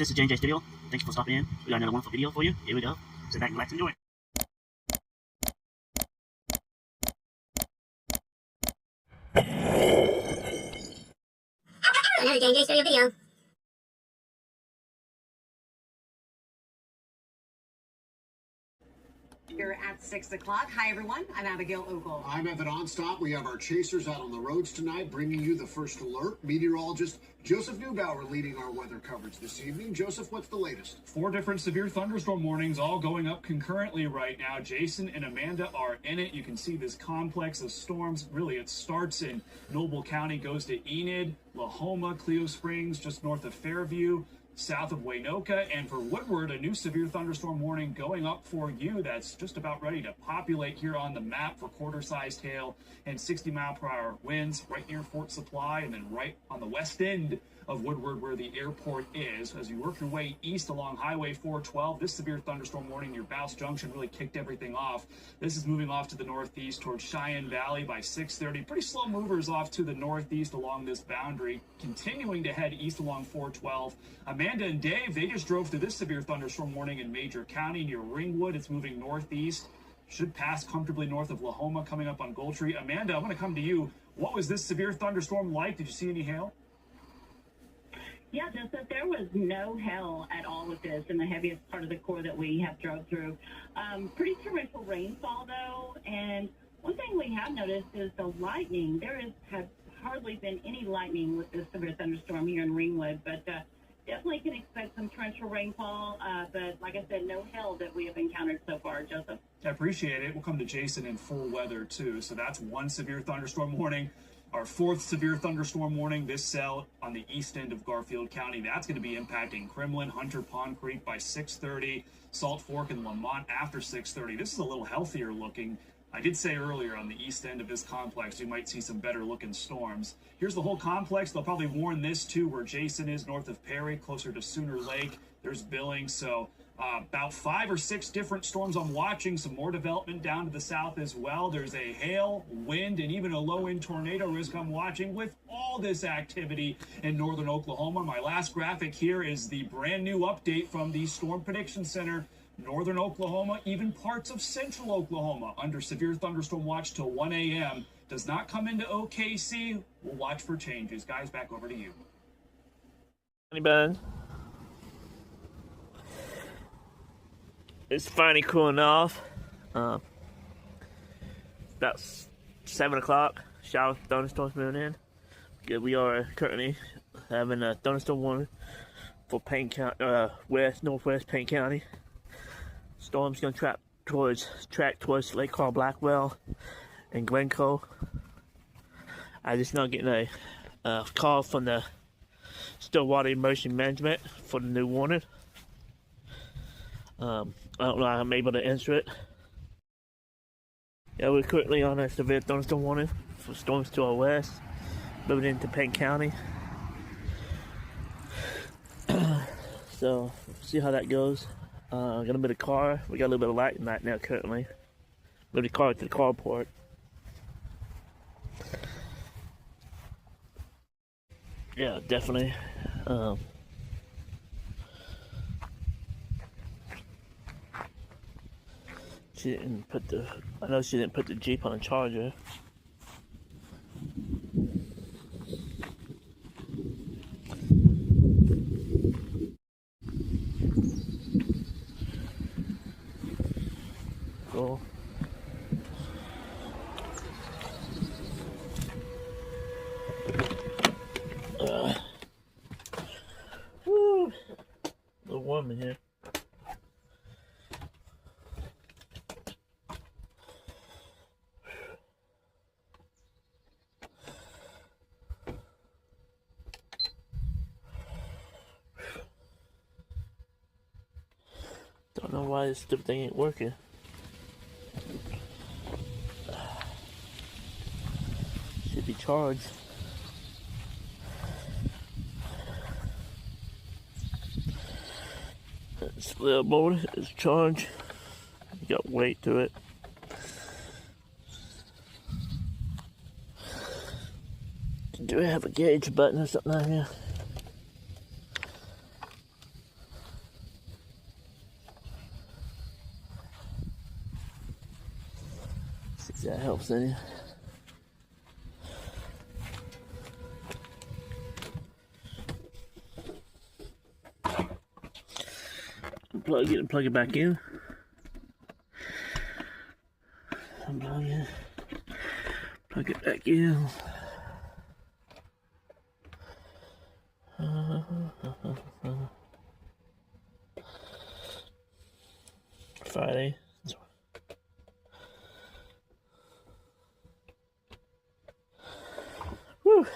This is J&J Studio. Thanks for stopping in. We got another wonderful video for you. Here we go. Sit back and relax and enjoy. Another J&J Studio video. Here at 6 o'clock. Hi, everyone. I'm Abigail Ogle. I'm Evan Onstop. We have our chasers out on the roads tonight, bringing you the first alert. Meteorologist Joseph Neubauer leading our weather coverage this evening. Joseph, what's the latest? 4 different severe thunderstorm warnings all going up concurrently right now. Jason and Amanda are in it. You can see this complex of storms. Really, it starts in Noble County, goes to Enid, Lahoma, Cleo Springs, just north of Fairview, south of Waynoka, and for Woodward, a new severe thunderstorm warning going up for you. That's just about ready to populate here on the map for quarter-sized hail and 60-mile-per-hour winds right near Fort Supply, and then right on the west end of Woodward where the airport is. As you work your way east along Highway 412, this severe thunderstorm warning near Bouse Junction really kicked everything off. This is moving off to the northeast towards Cheyenne Valley by 6:30. Pretty slow movers off to the northeast along this boundary, continuing to head east along 412. Amanda and Dave, they just drove through this severe thunderstorm warning in Major County near Ringwood. It's moving northeast. Should pass comfortably north of Lahoma, coming up on Goldtree. Amanda, I'm going to come to you. What was this severe thunderstorm like? Did you see any hail? Yeah, Joseph, there was no hail at all with this in the heaviest part of the core that we have drove through. Pretty torrential rainfall, though, and one thing we have noticed is the lightning. There has hardly been any lightning with this severe thunderstorm here in Ringwood, but definitely can expect some torrential rainfall, but like I said, no hail that we have encountered so far, Joseph. I appreciate it. We'll come to Jason in full weather, too. So that's one severe thunderstorm warning. Our 4th severe thunderstorm warning, this cell on the east end of Garfield County. That's going to be impacting Kremlin, Hunter Pond Creek by 6:30, Salt Fork and Lamont after 6:30. This is a little healthier looking. I did say earlier on the east end of this complex, you might see some better looking storms. Here's the whole complex. They'll probably warn this too, where Jason is north of Perry, closer to Sooner Lake. There's Billings. So about 5 or 6 different storms I'm watching. Some more development down to the south as well. There's a hail, wind, and even a low-end tornado risk I'm watching with all this activity in northern Oklahoma. My last graphic here is the brand new update from the Storm Prediction Center. Northern Oklahoma, even parts of central Oklahoma under severe thunderstorm watch till 1 a.m. Does not come into OKC. We'll watch for changes. Guys, back over to you. Bun. It's finally cooling off. About 7 o'clock. Shower thunderstorms moving in. We are currently having a thunderstorm warning for Payne County, northwest Payne County. Storm's gonna track towards Lake Carl Blackwell and Glencoe. I just now getting a call from the Stillwater Emergency Management for the new warning. I don't know how I'm able to answer it. Yeah, we're currently on a severe thunderstorm warning for storms to our west, moving into Payne County. So, see how that goes. Gonna move the car. We got a little bit of light in that now currently. Move the car to the carport. Yeah, definitely. She didn't put I know she didn't put the Jeep on a charger. Cool. Woo! A little warm in here. Don't know why this stupid thing ain't working. Should be charged. Split motor is charged. Got weight to it. Do I have a gauge button or something on here? See if that helps any. Plug it and plug it back in. Unplug it. Plug it back in. Friday. Woo.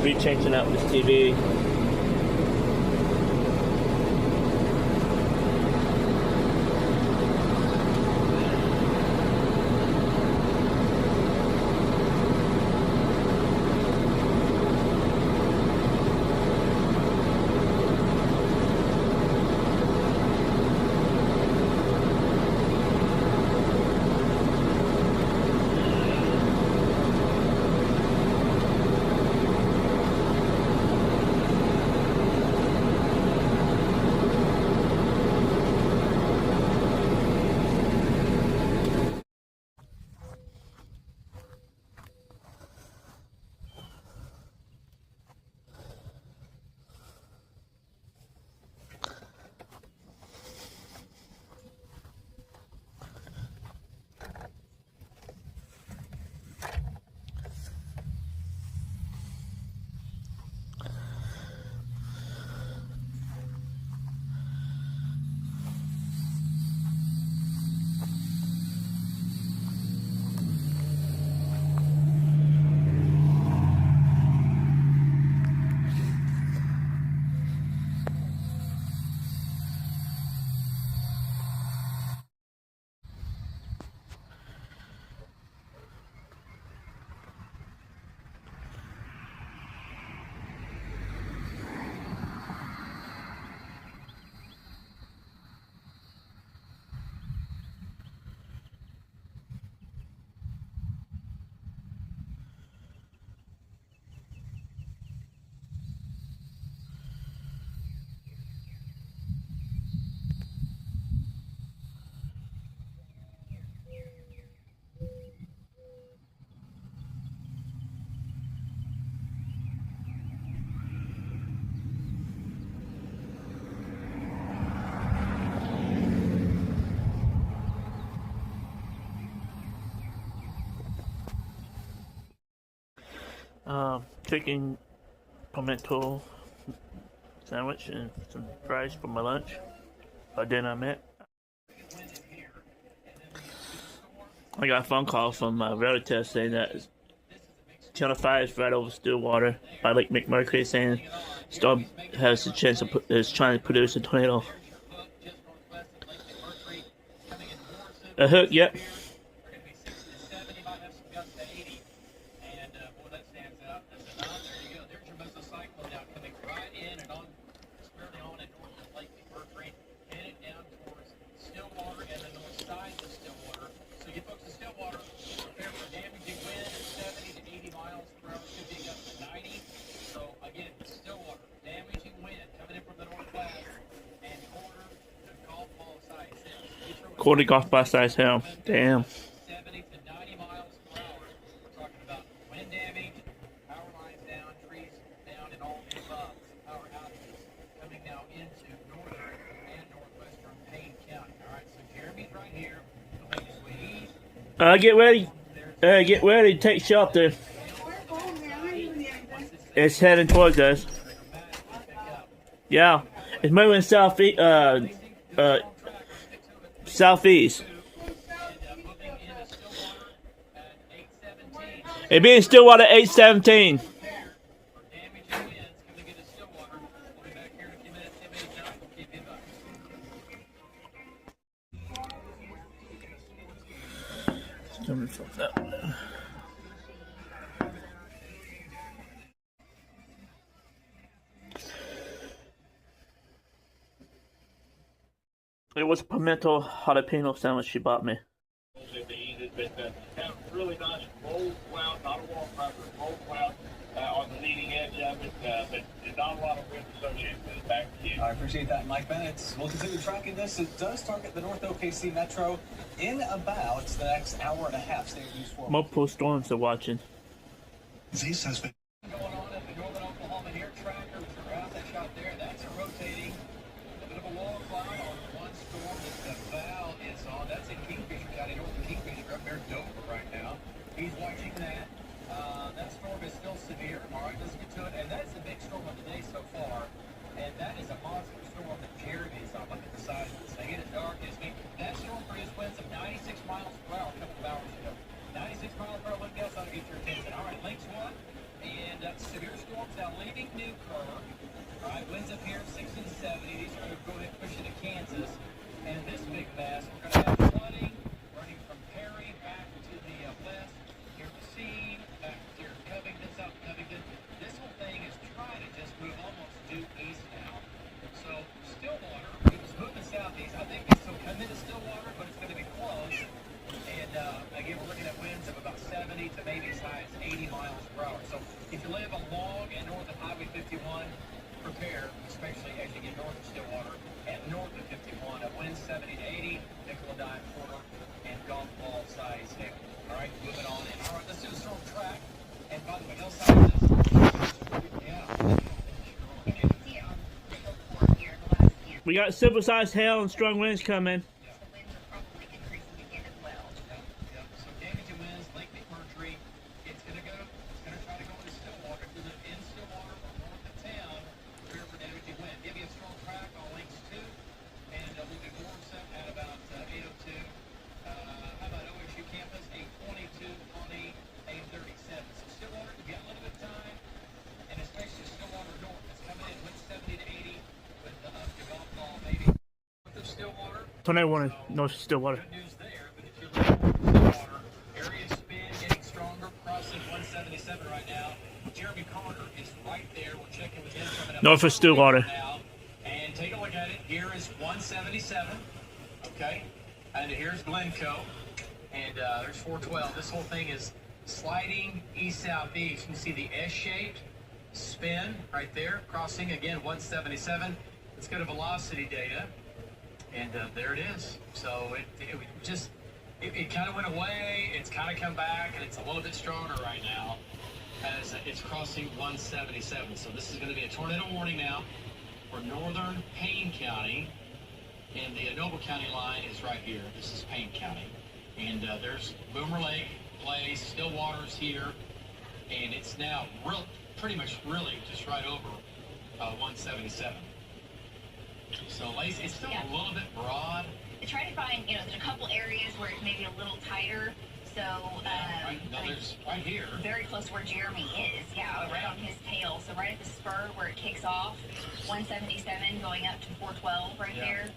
Be changing out this TV. Chicken pimento sandwich and some fries for my lunch. For dinner, I meant. I got a phone call from my relative saying that Channel 5 is right over Stillwater by Lake McMurtry, saying storm has a chance of is trying to produce a tornado. A hook, yep. Quarter golf by size hell. Damn. 70 to 90 miles per hour. We're talking about wind damage, power lines down, trees down, and all the above. Power outages coming now into northern and northwestern Payne County. All right, so Jeremy's right here. He'll make his way east. Get ready. Get ready. Take shelter. It's heading towards us. Yeah, it's moving southeast. Southeast. It being Stillwater 817. Coming from that way. was a pimento jalapeno sandwich she bought me. Have really nice rolled cloud, not a wall cracker, rolled cloud on the leading edge of it, but not a lot of wind associated with it. Back to you. I appreciate that, Mike Bennett. We'll continue tracking this. It does target the North OKC Metro in about the next hour and a half. Stay with News 4. Multiple storms are watching. This has been going on at the Northern Oklahoma Air Tracker. Mr. Rouse, that shot there, that's a rotating. A bit of a wall cloud on one storm that the bow is on. That's in Kingfisher County, northern Kingfisher, up near Dover right now. He's watching that. That storm is still severe. All right, let's get to it. And that's the big storm of the day so far. And that is a monster storm that Jeremy is on. Look at the size of this thing. It is dark. That storm produced winds of 96 miles per hour a couple of hours ago. 96 miles per hour wind gusts ought to get your attention. All right, links one. And severe storms now leaving Newkirk. All right, winds up here 60 to 70. These are going to go ahead and push into Kansas. And this big mess, we're going to have flooding running from Perry back to the west. Here to Seed, back to Covington, South Covington. This whole thing is trying to just move almost due east now. So Stillwater, it was moving southeast. I think it's still coming to Stillwater, but it's going to be close. And again, we're looking at winds of about 70 to maybe as high as 80 miles per hour. So if you live along and north of Highway 51, prepare, especially as you get north of Stillwater and north of 51, winds 70 to 80, nickel and dime quarter, and golf ball size hail. All right, moving on in. All right, let's do a storm track. And by the way, hillside is We got silver-sized hail and strong winds coming. So damaging winds, Lake McMurtry. It's going to try to go into Stillwater. If you're in Stillwater or north of town, prepare for damaging wind. Give you a strong track on links 2. And we'll be more set at about 8:02. How about OSU campus? 8:22, 20, 8:37. So Stillwater, if you got a little bit of time, and especially Stillwater north, it's coming in with 70 to 80 with up to golf ball maybe. North of Stillwater. Tornado warning, north of Stillwater. Good news there, but if you're looking for Stillwater, area spin getting stronger, crossing 177 right now. Jeremy Carter is right there. We're checking with him coming up. North of Stillwater. Now, and take a look at it. Here is 177. Okay. And here's Glencoe. And there's 412. This whole thing is sliding east-southeast. You can see the S-shaped spin right there, crossing again 177. Let's go to velocity data. And there it is. So it kind of went away. It's kind of come back, and it's a little bit stronger right now as it's crossing 177. So this is going to be a tornado warning now for northern Payne County. And the Noble County line is right here. This is Payne County. And there's Boomer Lake Place, Stillwater's here. And it's now pretty much really just right over 177. So it's still a little bit broad. I try to find, there's a couple areas where it's maybe a little tighter. So, there's right here. Very close where Jeremy is. Yeah, right on his tail. So right at the spur where it kicks off, 177 going up to 412 right there.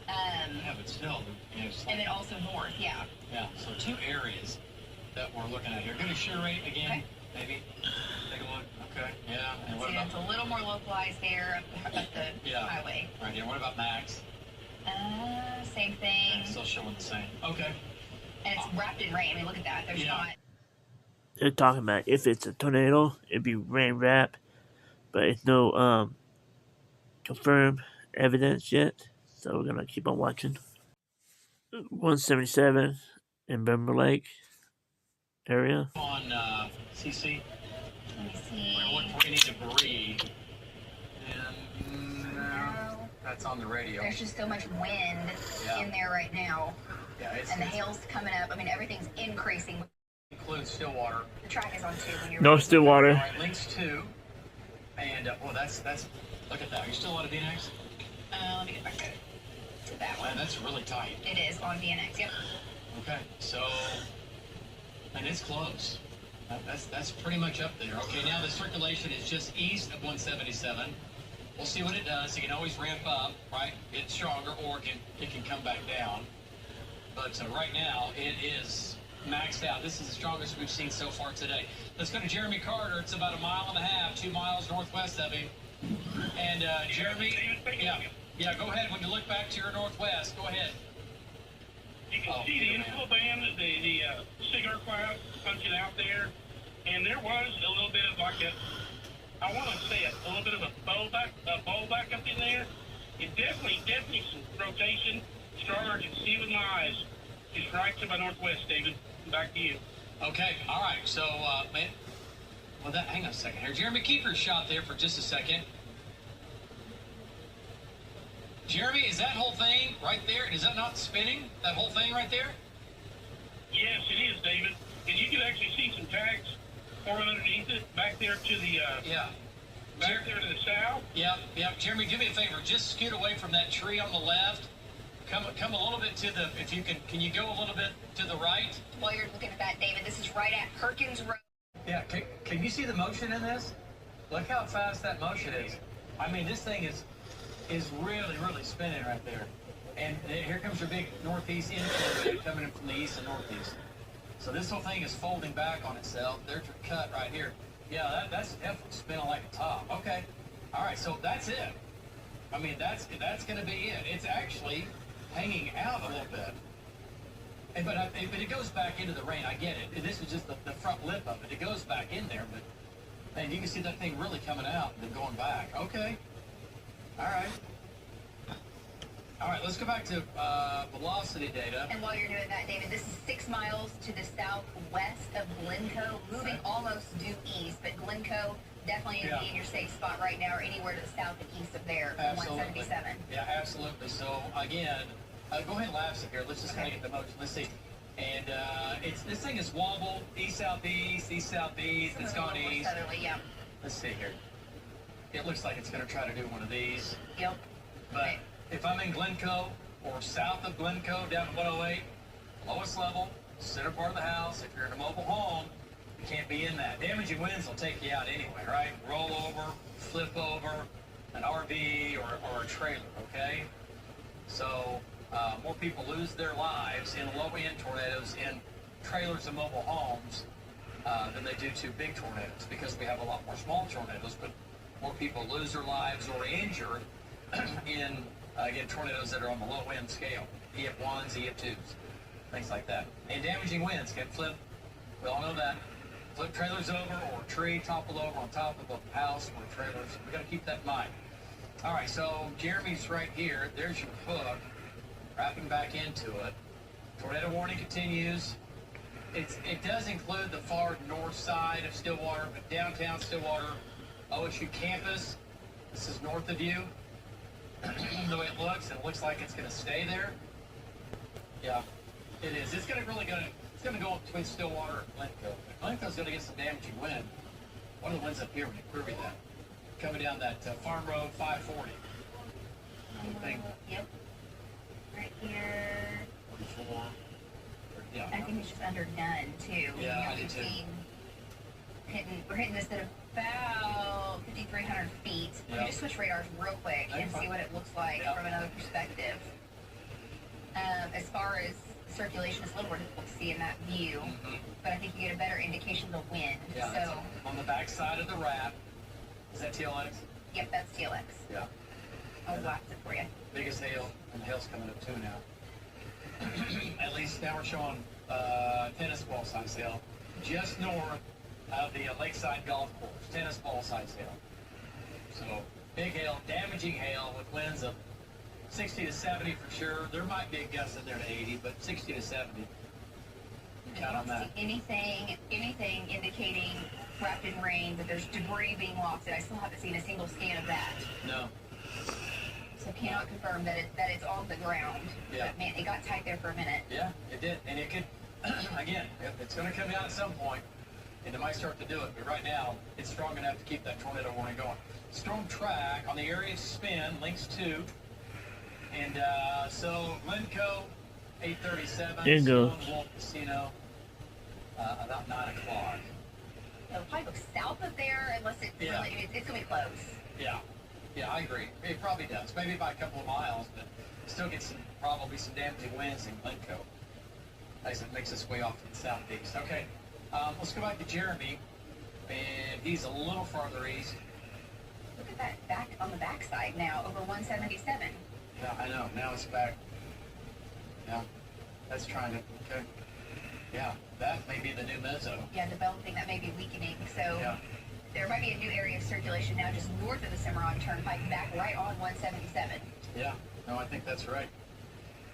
But still. And then also north, yeah. Yeah, so 2 areas that we're looking at here. Go to shear rate again, maybe. Take a look. Okay, yeah. And what about? It's a little more localized there up the highway. Right here. What about max? Same thing. Still showing the same. Okay. And it's wrapped in rain. I mean, look at that. There's not. They're talking about if it's a tornado, it'd be rain wrap, but it's no confirmed evidence yet. So we're gonna keep on watching. 177 in Boomer Lake area. On CC. Let me see. We're looking for any debris. And no, that's on the radio. There's just so much wind in there right now. Yeah, and the hail's coming up. I mean, everything's increasing. Includes Stillwater. The track is on 2 when you're. No Stillwater. All right, links 2. And that's look at that. Are you still on a DNX? Let me get back to that one. Man, that's really tight. It is on DNX. Yep. Okay, so and it's close. That's pretty much up there. Okay, now the circulation is just east of 177. We'll see what it does. It can always ramp up, right? Get stronger, or it can come back down. But right now, it is maxed out. This is the strongest we've seen so far today. Let's go to Jeremy Carter. It's about 1.5 miles, 2 miles northwest of him. And Jeremy, Yeah, go ahead. When you look back to your northwest, go ahead. You can see the inflow band, the cigar cloud punching out there, and there was a little bit of like I want to say a little bit of a bowl back up in there. It definitely some rotation. Stronger, I can see with my eyes. Just right to my northwest, David. Back to you. Okay, all right. So, man, well, hang on a second here. Jeremy, keep your shot there for just a second. Jeremy, is that whole thing right there? Is that not spinning? That whole thing right there? Yes, it is, David. And you can actually see some tags forming underneath it, back there to the back there to the south. Yep. Jeremy, do me a favor. Just scoot away from that tree on the left. Come a little bit to the, if you can you go a little bit to the right? While you're looking at that, David, this is right at Perkins Road. Yeah, can you see the motion in this? Look how fast that motion is. I mean, this thing is really spinning right there. And here comes your big northeast inflow coming in from the east and northeast. So this whole thing is folding back on itself. There's your cut right here. Yeah, that's definitely spinning like a top. Okay. All right, so that's it. I mean, that's going to be it. It's actually hanging out a little bit. But it goes back into the rain. I get it. This is just the front lip of it. It goes back in there, but man, you can see that thing really coming out and then going back. Okay. All right. All right, let's go back to velocity data. And while you're doing that, David, this is 6 miles to the southwest of Glencoe, moving almost due east, but Glencoe definitely in your safe spot right now, or anywhere to the south and east of there, 177. Yeah, absolutely. So again, go ahead and lapse it here. Let's just kind of get the motion. Let's see. And this thing is wobbled east-southeast, east-southeast. It's gone east. Southerly, yeah. Let's see here. It looks like it's going to try to do one of these. Yep. But if I'm in Glencoe or south of Glencoe down to 108, lowest level, center part of the house, if you're in a mobile home, you can't be in that. Damaging winds will take you out anyway, right? Roll over, flip over, an RV or a trailer, okay? So more people lose their lives in low-end tornadoes in trailers and mobile homes than they do to big tornadoes, because we have a lot more small tornadoes, but more people lose their lives or injured in, again, tornadoes that are on the low-end scale, EF1s, EF2s, things like that. And damaging winds can flip, we all know that, flip trailers over or a tree topple over on top of a house or trailers. We've got to keep that in mind. All right, so Jeremy's right here. There's your hook, wrapping back into it. Tornado warning continues. It does include the far north side of Stillwater, but downtown Stillwater, OSU campus, this is north of you. The way it looks like it's going to stay there. Yeah, it is. It's going to go up between Stillwater and Glencoe. Glencoe's going to get some damaging wind. One of the winds up here when you query that, coming down that Farm Road 540. Yep. Right here. 44. Yeah. I think it's just under none too. Yeah, I do too. We're hitting this at about 5,300 feet. Let me just switch radars real quick and see what it looks like from another perspective. As far as circulation, it's a little more difficult to see in that view, but I think you get a better indication of the wind. Yeah, so on the back side of the wrap. Is that TLX? Yep, that's TLX. Yeah. I'll wax it for you. Biggest hail, and the hail's coming up too now. At least now we're showing tennis ball size hail just north of the Lakeside Golf Course. Tennis ball size hail. So big hail, damaging hail with winds of 60 to 70 for sure. There might be a gust in there to 80, but 60 to 70. Count on that. Anything indicating wrapped in rain, that there's debris being lofted. I still haven't seen a single scan of that. No. So cannot confirm that it's on the ground. Yeah. But man, it got tight there for a minute. Yeah, it did. And it could, again, it's going to come down at some point, and it might start to do it. But right now, it's strong enough to keep that tornado warning going. Storm track on the area spin, links 2. And so Glencoe, 8:37. There you go. Wolf Casino, about 9 o'clock. It'll probably go south of there unless it's really, it's going to be close. Yeah. Yeah, I agree. It probably does. Maybe by a couple of miles, but still get probably some damaging winds in Glencoe as it makes its way off to the southeast. Okay, let's go back to Jeremy, and he's a little farther east. Look at that back on the backside now, over 177. Yeah, I know. Now it's back. Yeah, that's trying to. Okay. Yeah, that may be the new mezzo. Yeah, developing that may be weakening. So Yeah. there might be a new area of circulation now just north of the Cimarron Turnpike, back right on 177. Yeah. No, I think that's right.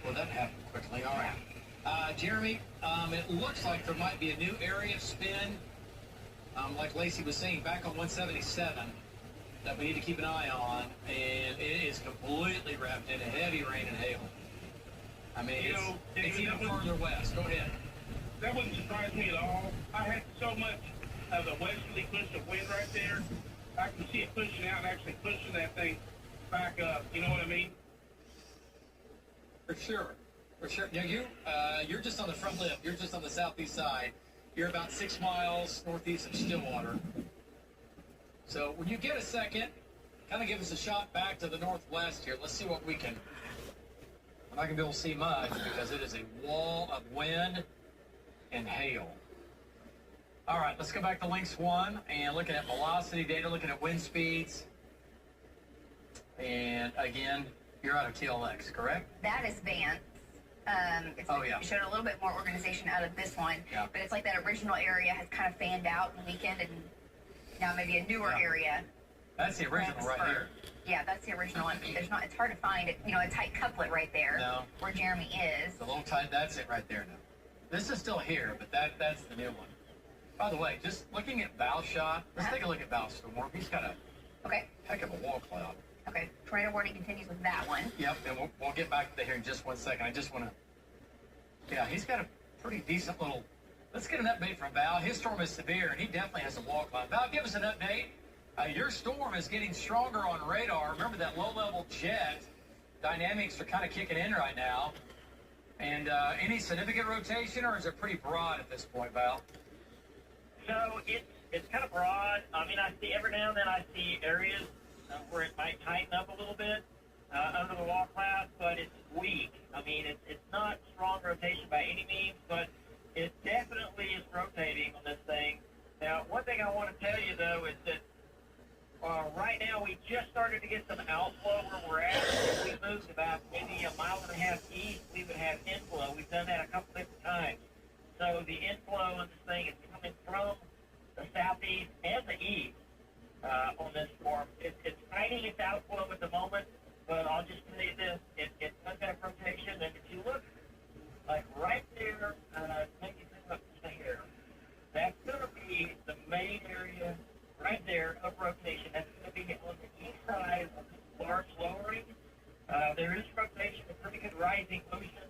Well, that happened quickly. All right. Jeremy, it looks like there might be a new area of spin, like Lacey was saying, back on 177 that we need to keep an eye on, and it is completely wrapped in heavy rain and hail. I mean, it's even further west. Go ahead. That wouldn't surprise me at all. I had so much of the westerly push of wind right there. I can see it pushing out and actually pushing that thing back up. You know what I mean? For sure. For sure. Now, you're just on the front lip. You're just on the southeast side. You're about 6 miles northeast of Stillwater. So when you get a second, kind of give us a shot back to the northwest here. Let's see what we can. I'm not going to be able to see much because it is a wall of wind and hail. All right, let's go back to Lynx 1 and looking at velocity data, looking at wind speeds. And again, you're out of TLX, correct? That is Vance. It showed a little bit more organization out of this one, but it's like that original area has kind of fanned out and weakened, and now maybe a newer area. That's the original right here. Yeah, that's the original one. There's not. It's hard to find it. A tight couplet right there. No. Where Jeremy is. The little tight. That's it right there now. This is still here, but that's the new one. By the way, just looking at bow shot. Let's take a look at bow storm. He's got a heck of a wall cloud. Okay, tornado warning continues with that one. Yep, and we'll get back to here in just 1 second. I just want to... Yeah, he's got a pretty decent little... Let's get an update from Val. His storm is severe, and he definitely has a wall cloud. Val, give us an update. Your storm is getting stronger on radar. Remember that low-level jet dynamics are kind of kicking in right now. And any significant rotation, or is it pretty broad at this point, Val? So it's kind of broad. I mean, I see every now and then I see areas where it might tighten up a little bit under the wall cloud, but it's weak. I mean, it's not strong rotation by any means, but it definitely is rotating on this thing. Now, one thing I want to tell you, though, is that right now we just started to get some outflow where we're at. If we moved about maybe 1.5 miles east, we would have inflow. We've done that a couple different times. So the inflow on this thing is coming from the southeast and the east. On this storm. It's fighting its outflow at the moment, but I'll just tell you this, it does have rotation, and if you look, like right there, maybe up there, that's going to be the main area right there of rotation. That's going to be on the east side of this large lowering. There is rotation, a pretty good rising motion.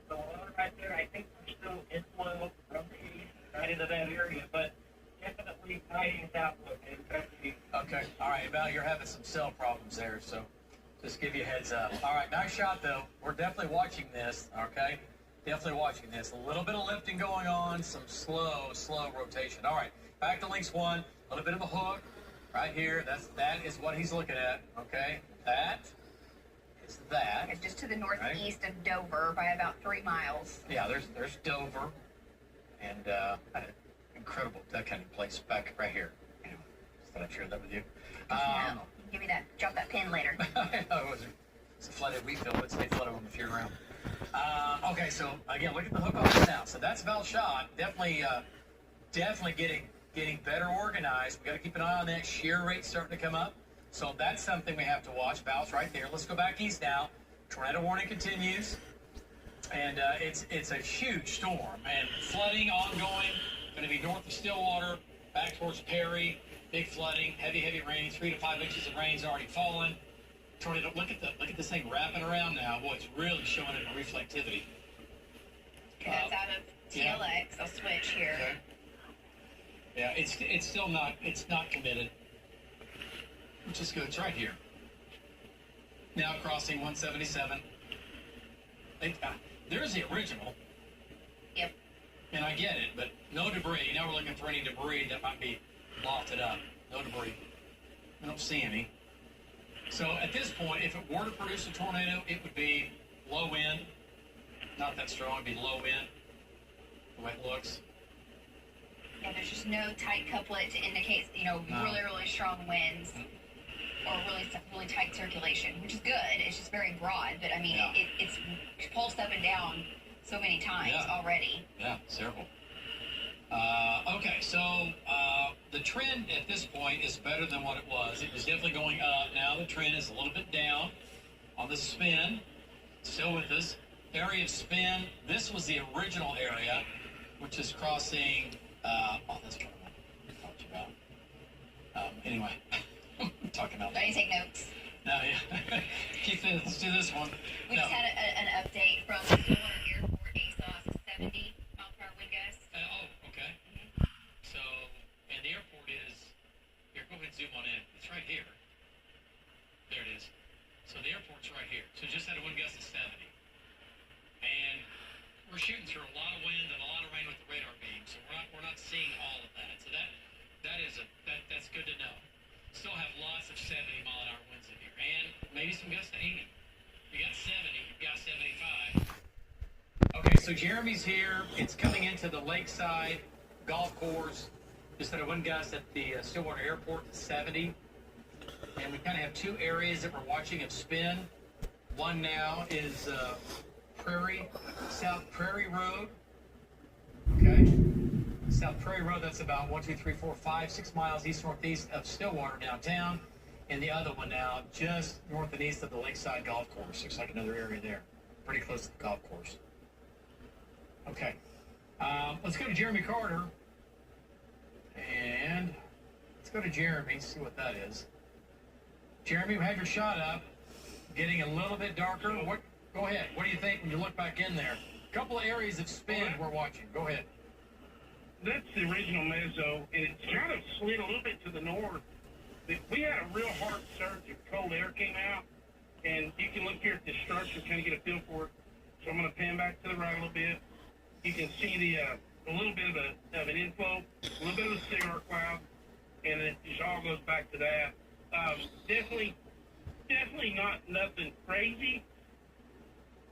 So right there, I think there's still inflow from the east right into that area, but definitely fighting its outflow. Okay. All right, Val, you're having some cell problems there, so just give you a heads up. All right, nice shot, though. We're definitely watching this, okay? Definitely watching this. A little bit of lifting going on, some slow rotation. All right, back to Lynx 1. A little bit of a hook right here. That is what he's looking at, okay? That is that. It's just to the northeast of Dover by about 3 miles. Yeah, there's Dover, and an incredible duck hunting place back right here. Thought I'd share that with you. Give me that. Drop that pin later. It's a flooded wheat field. Let's stay flooded if you're around. Okay, so again, look at the hook off now. So that's Val shot. Definitely getting better organized. We got to keep an eye on that. Shear rate starting to come up. So that's something we have to watch. Val's right there. Let's go back east now. Tornado warning continues, and it's a huge storm and flooding ongoing. Going to be north of Stillwater, back towards Perry. Big flooding, heavy rain, 3 to 5 inches of rain's already fallen. Tornado, look at this thing wrapping around now. Boy, it's really showing it a reflectivity. That's out of TLX. I'll switch here. Okay. Yeah, it's still not committed, which is good. It's right here. Now crossing 177. There's the original. Yep. And I get it, but no debris. Now we're looking for any debris that might be lofted up. No debris. I don't see any. So at this point, if it were to produce a tornado, it would be low wind. Not that strong. It'd be low wind, the way it looks. Yeah, there's just no tight couplet to indicate, really, really strong winds. or really tight circulation, which is good. It's just very broad, but I mean, it's pulsed up and down so many times already. Yeah, several. Okay, so the trend at this point is better than what it was. It was definitely going up. Now the trend is a little bit down on the spin. Still with us. Area of spin. This was the original area, which is crossing. That's what I talked about. Anyway, I'm talking about. Don't you take notes? No, yeah. Keep this. Let's do this one. We just had an update from the Stillwater Airport. ASOS 70 mile/hour wind gusts. Okay. So, and the airport is. Here, go ahead and zoom on in. It's right here. There it is. So the airport's right here. So just had a wind gust of 70. And we're shooting through a lot of wind and a lot of rain with the radar beam, so we're not seeing all of that. So that's good to know. Still have lots of 70 mile an hour winds in here, and maybe some gusts to 80. You got 70, you've got 75. Okay, so Jeremy's here. It's coming into the lakeside golf course. Just had a wind gust at the Stillwater Airport at 70. And we kind of have two areas that we're watching of spin. One now is South Prairie Road. Okay. South Prairie Road, that's about 6 miles east-northeast of Stillwater downtown. And the other one now, just north and east of the Lakeside Golf Course. Looks like another area there. Pretty close to the golf course. Okay. Let's go to Jeremy Carter. And let's go to Jeremy, see what that is. Jeremy, we had your shot up. Getting a little bit darker. Go ahead. What do you think when you look back in there? A couple of areas of spin we're watching. Go ahead. That's the original mezzo, and it's kind of slid a little bit to the north. We had a real hard surge of cold air came out, and you can look here at the structure, kind of get a feel for it. So I'm going to pan back to the right a little bit. You can see a little bit of an inflow, a little bit of a cigar cloud, and it just all goes back to that. Definitely not nothing crazy.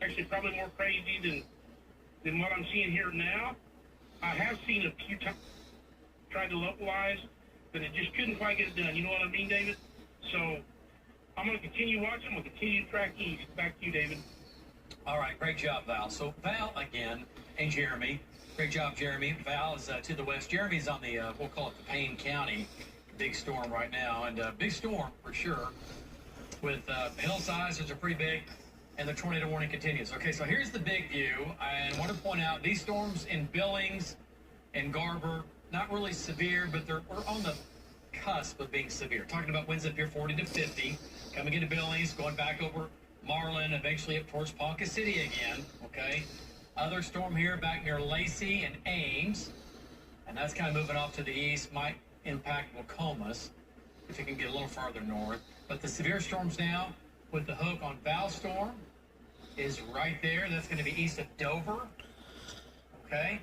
Actually, probably more crazy than what I'm seeing here now. I have seen a few times tried to localize, but it just couldn't quite get it done. You know what I mean, David? So I'm going to continue watching. I'm going to continue tracking east. Back to you, David. All right, great job, Val. So Val again, and Jeremy. Great job, Jeremy. Val is to the west. Jeremy's on the, we'll call it the Payne County big storm right now. And big storm for sure. With hill sizes are pretty big. And the tornado warning continues. Okay, so here's the big view. I want to point out these storms in Billings and Garber, not really severe, but we're on the cusp of being severe. Talking about winds up here 40 to 50, coming into Billings, going back over Marlin, eventually up towards Ponca City again, okay? Other storm here back near Lacey and Ames, and that's kind of moving off to the east, might impact Nokomis if it can get a little farther north. But the severe storms now, with the hook on Val storm, is right there. That's going to be east of Dover, okay?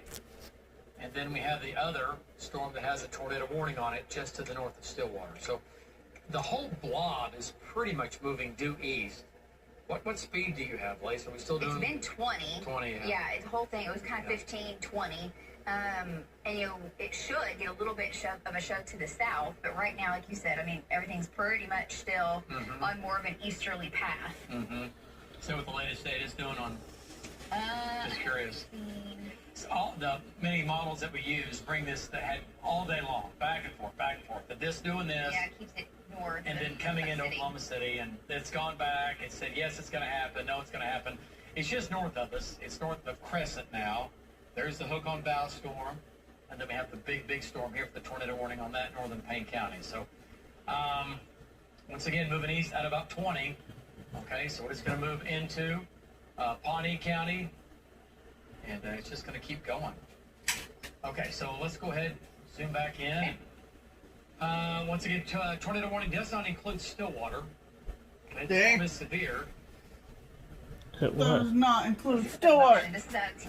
And then we have the other storm that has a tornado warning on it just to the north of Stillwater. So the whole blob is pretty much moving due east. What speed do you have, Lace? Are we still doing? It's been 20. 20, yeah. Yeah, the whole thing, it was kind of 15, 20. And, it should get a little bit of a shove to the south. But right now, like you said, I mean, everything's pretty much still on more of an easterly path. So what the latest data is doing on? Just curious. So all the many models that we use bring this ahead all day long, back and forth, back and forth. But this doing this. Yeah, it keeps it north. And then coming into Oklahoma City, and it's gone back. It said, yes, it's going to happen. No, it's going to happen. It's just north of us. It's north of Crescent now. There's the hook on Val storm. And then we have the big storm here for the tornado warning on that northern Payne County. So, once again, moving east at about 20. Okay, so it's going to move into Pawnee County. And it's just going to keep going. Okay, so let's go ahead, zoom back in. Once again, tornado warning does not include Stillwater. It's is severe. It does not include Stillwater.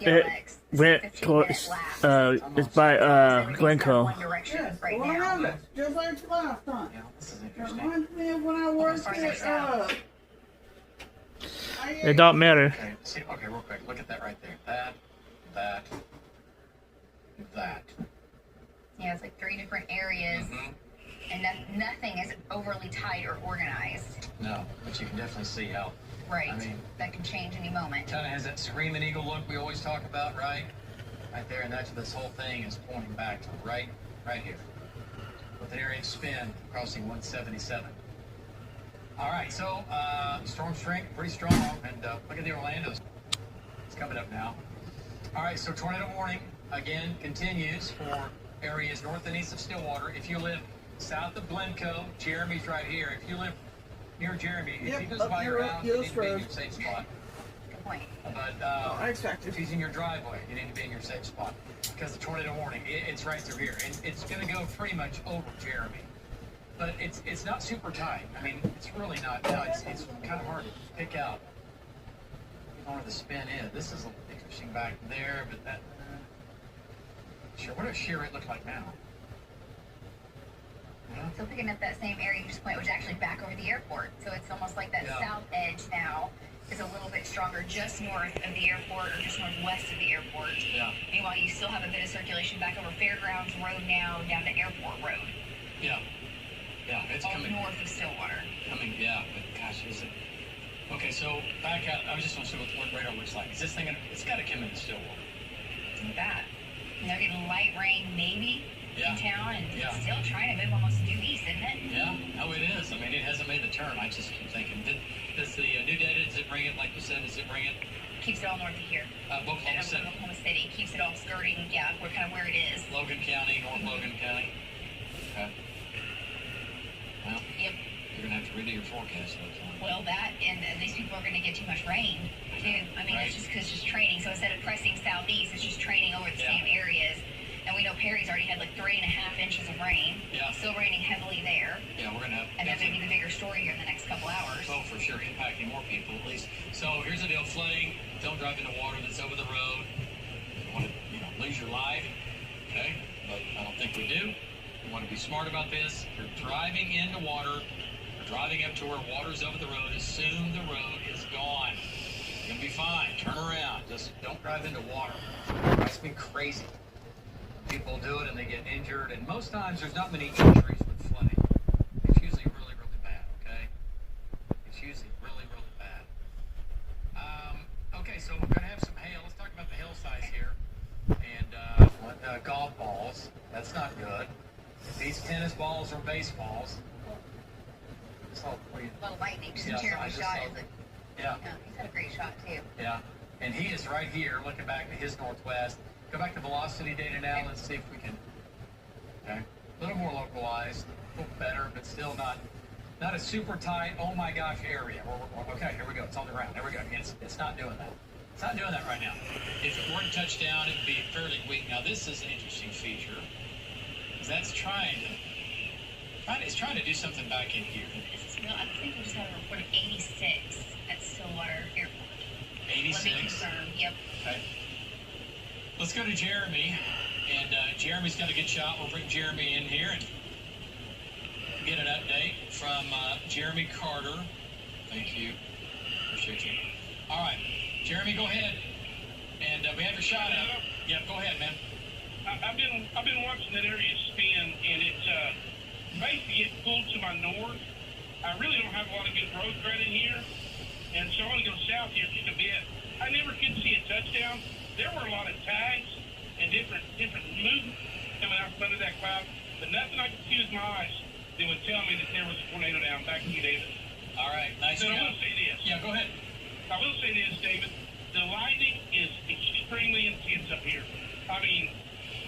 It went towards, it's by, Glencoe. Yes, around us, just like last time. Yeah, this is It interesting. reminds me of when I worked at, It don't matter. Okay, see, okay, real quick, look at that right there. That. Yeah, it's like 3 different areas. and nothing is overly tight or organized. No, but you can definitely see how. Right. I mean, that can change any moment. Kind of has that screaming eagle look we always talk about, right? Right there, and that's this whole thing is pointing back to right here, with an area of spin crossing 177. All right, so storm strength pretty strong, and look at the Orlando's. It's coming up now. All right, so tornado warning again continues for areas north and east of Stillwater. If you live south of Glencoe, Jeremy's right here. If you live near Jeremy, if he goes by your house, you need to be in your safe spot. Good point. But if he's in your driveway, you need to be in your safe spot because the tornado warning, it's right through here. And it's going to go pretty much over Jeremy. But it's not super tight. I mean, it's really not. No, it's kind of hard to pick out where the spin is. This is interesting back there, but that... Sure, what does shear it look like now? Still picking up that same area you just pointed, which is actually back over the airport. So it's almost like that south edge now is a little bit stronger just north of the airport or just northwest of the airport. Yeah. Meanwhile, you still have a bit of circulation back over Fairgrounds Road now down to Airport Road. Yeah. Yeah, it's all coming. North of Stillwater. Coming, yeah, but gosh, is it... Okay, so back out, I was just want to see what the radar looks like. Is this thing gonna... It's got to come into Stillwater. Look at that. They're getting light rain maybe in town, and it's still trying to move almost due east, isn't it? Yeah, no, it is. I mean, it hasn't made the turn. I just keep thinking, does the new data, does it bring it, like you said, does it bring it? Keeps it all north of here. Oklahoma City. Oklahoma City. Keeps it all skirting, we're kind of where it is. Logan County, North Logan County. Okay. Well, yep. You're going to have to redo your forecast, though. Well, that, and these people are going to get too much rain, too. I mean, it's just because it's just training. So instead of pressing southeast, it's just training over the same areas. And we know Perry's already had like 3.5 inches of rain. Yeah. Still raining heavily there. Yeah, we're going to have... And that may be the bigger story here in the next couple hours. Oh, for sure. Impacting more people, at least. So here's the deal. Flooding. Don't drive into water that's over the road. You want to, lose your life. Okay? But I don't think we do. We want to be smart about this. If you're driving into water, or driving up to where water's over the road, assume the road is gone. You're going to be fine. Turn around. Just don't drive into water. It drives me crazy. People do it and they get injured, and most times there's not many injuries with flooding. It's usually really, really bad, okay? It's usually really, really bad. Okay, so we're going to have some hail. Let's talk about the hail size here. And golf balls. That's not good. These tennis balls or baseballs. Little lightning, just a terrible shot, is it? Yeah. He's had a great shot, too. Yeah, and he is right here, looking back to his northwest. Go back to velocity data now. Let's see if we can. Okay, a little more localized, a little better, but still not a super tight. Oh my gosh, area. Okay, here we go. It's on the ground. There we go. It's not doing that. It's not doing that right now. If it were to touch down, it would be fairly weak. Now this is an interesting feature, because that's it's trying to do something back in here. No, I think we just had a report of 86 at Stillwater Airport. 86. Let me confirm. Yep. Okay. Let's go to Jeremy, and Jeremy's got a good shot. We'll bring Jeremy in here and get an update from Jeremy Carter. Thank you. Appreciate you. All right, Jeremy, go ahead. And we have your shot up. Yeah, go ahead, man. I've been watching that area spin, and it's basically getting pulled to my north. I really don't have a lot of good roads right in here, and so I want to go south here just a bit. I never could see a touchdown. There were a lot of tags and different movements coming out from under that cloud, but nothing I could see with my eyes that would tell me that there was a tornado down. Back to you, David. All right, nice. So I will say this. Yeah, go ahead. I will say this, David. The lightning is extremely intense up here. I mean,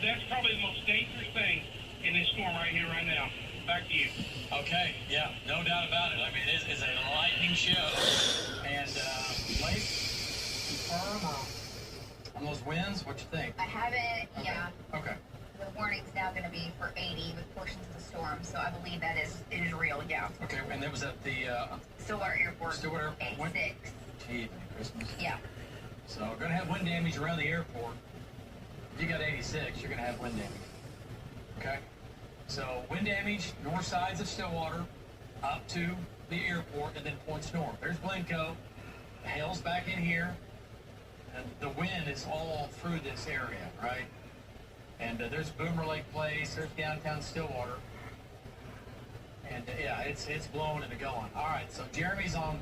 that's probably the most dangerous thing in this storm right here, right now. Back to you. Okay, yeah, no doubt about it. I mean, it is a lightning show. And, Blake, confirm on those winds? What you think? I haven't, yeah. Okay. The warning's now going to be for 80 with portions of the storm, so I believe it is real, yeah. Okay, and that was at the... Stillwater Airport. Stillwater Airport. 86. Gee, Christmas. Yeah. So we're going to have wind damage around the airport. If you got 86, you're going to have wind damage. Okay? So wind damage, north sides of Stillwater, up to the airport, and then points north. There's Glencoe. The hail's back in here. And the wind is all through this area, right? And there's Boomer Lake Place. There's downtown Stillwater. And yeah, it's blowing and going. All right, so Jeremy's on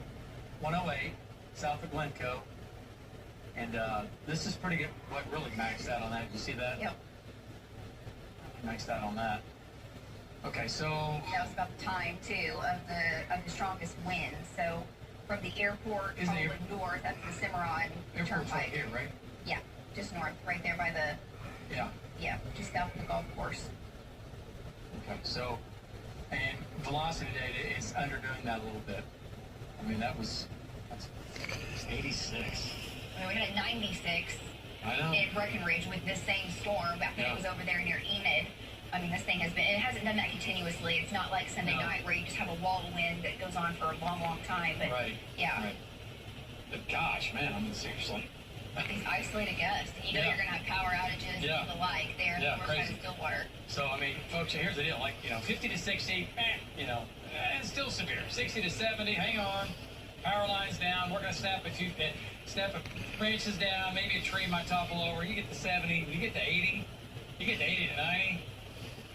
108 south of Glencoe, and this is pretty good. What really maxed out on that? Did you see that? Yep. Maxed out on that. Okay, so that was about the time too of the strongest wind. So from the airport all the way north up to the Cimarron airport's right Turnpike. here, right? Yeah, just north, right there by the. Yeah, just south of the golf course. Okay, so, and velocity data is underdoing that a little bit. I mean, that's 86. I mean, we had a 96 I know. in Breckenridge with this same storm back when it was over there near Enid. I mean, this thing has been, it hasn't done that continuously. It's not like Sunday night where you just have a wall of wind that goes on for a long, long time. But yeah. Right. But gosh, man, I mean, seriously. These isolated gusts, and you know you're going to have power outages and the like there in the north side of Stillwater. So, I mean, folks, here's the deal. Like, 50 to 60, it's still severe. 60 to 70, hang on. Power lines down. We're going to snap branches down. Maybe a tree might topple over. You get to 70. You get to 80. You get to 80 to 90.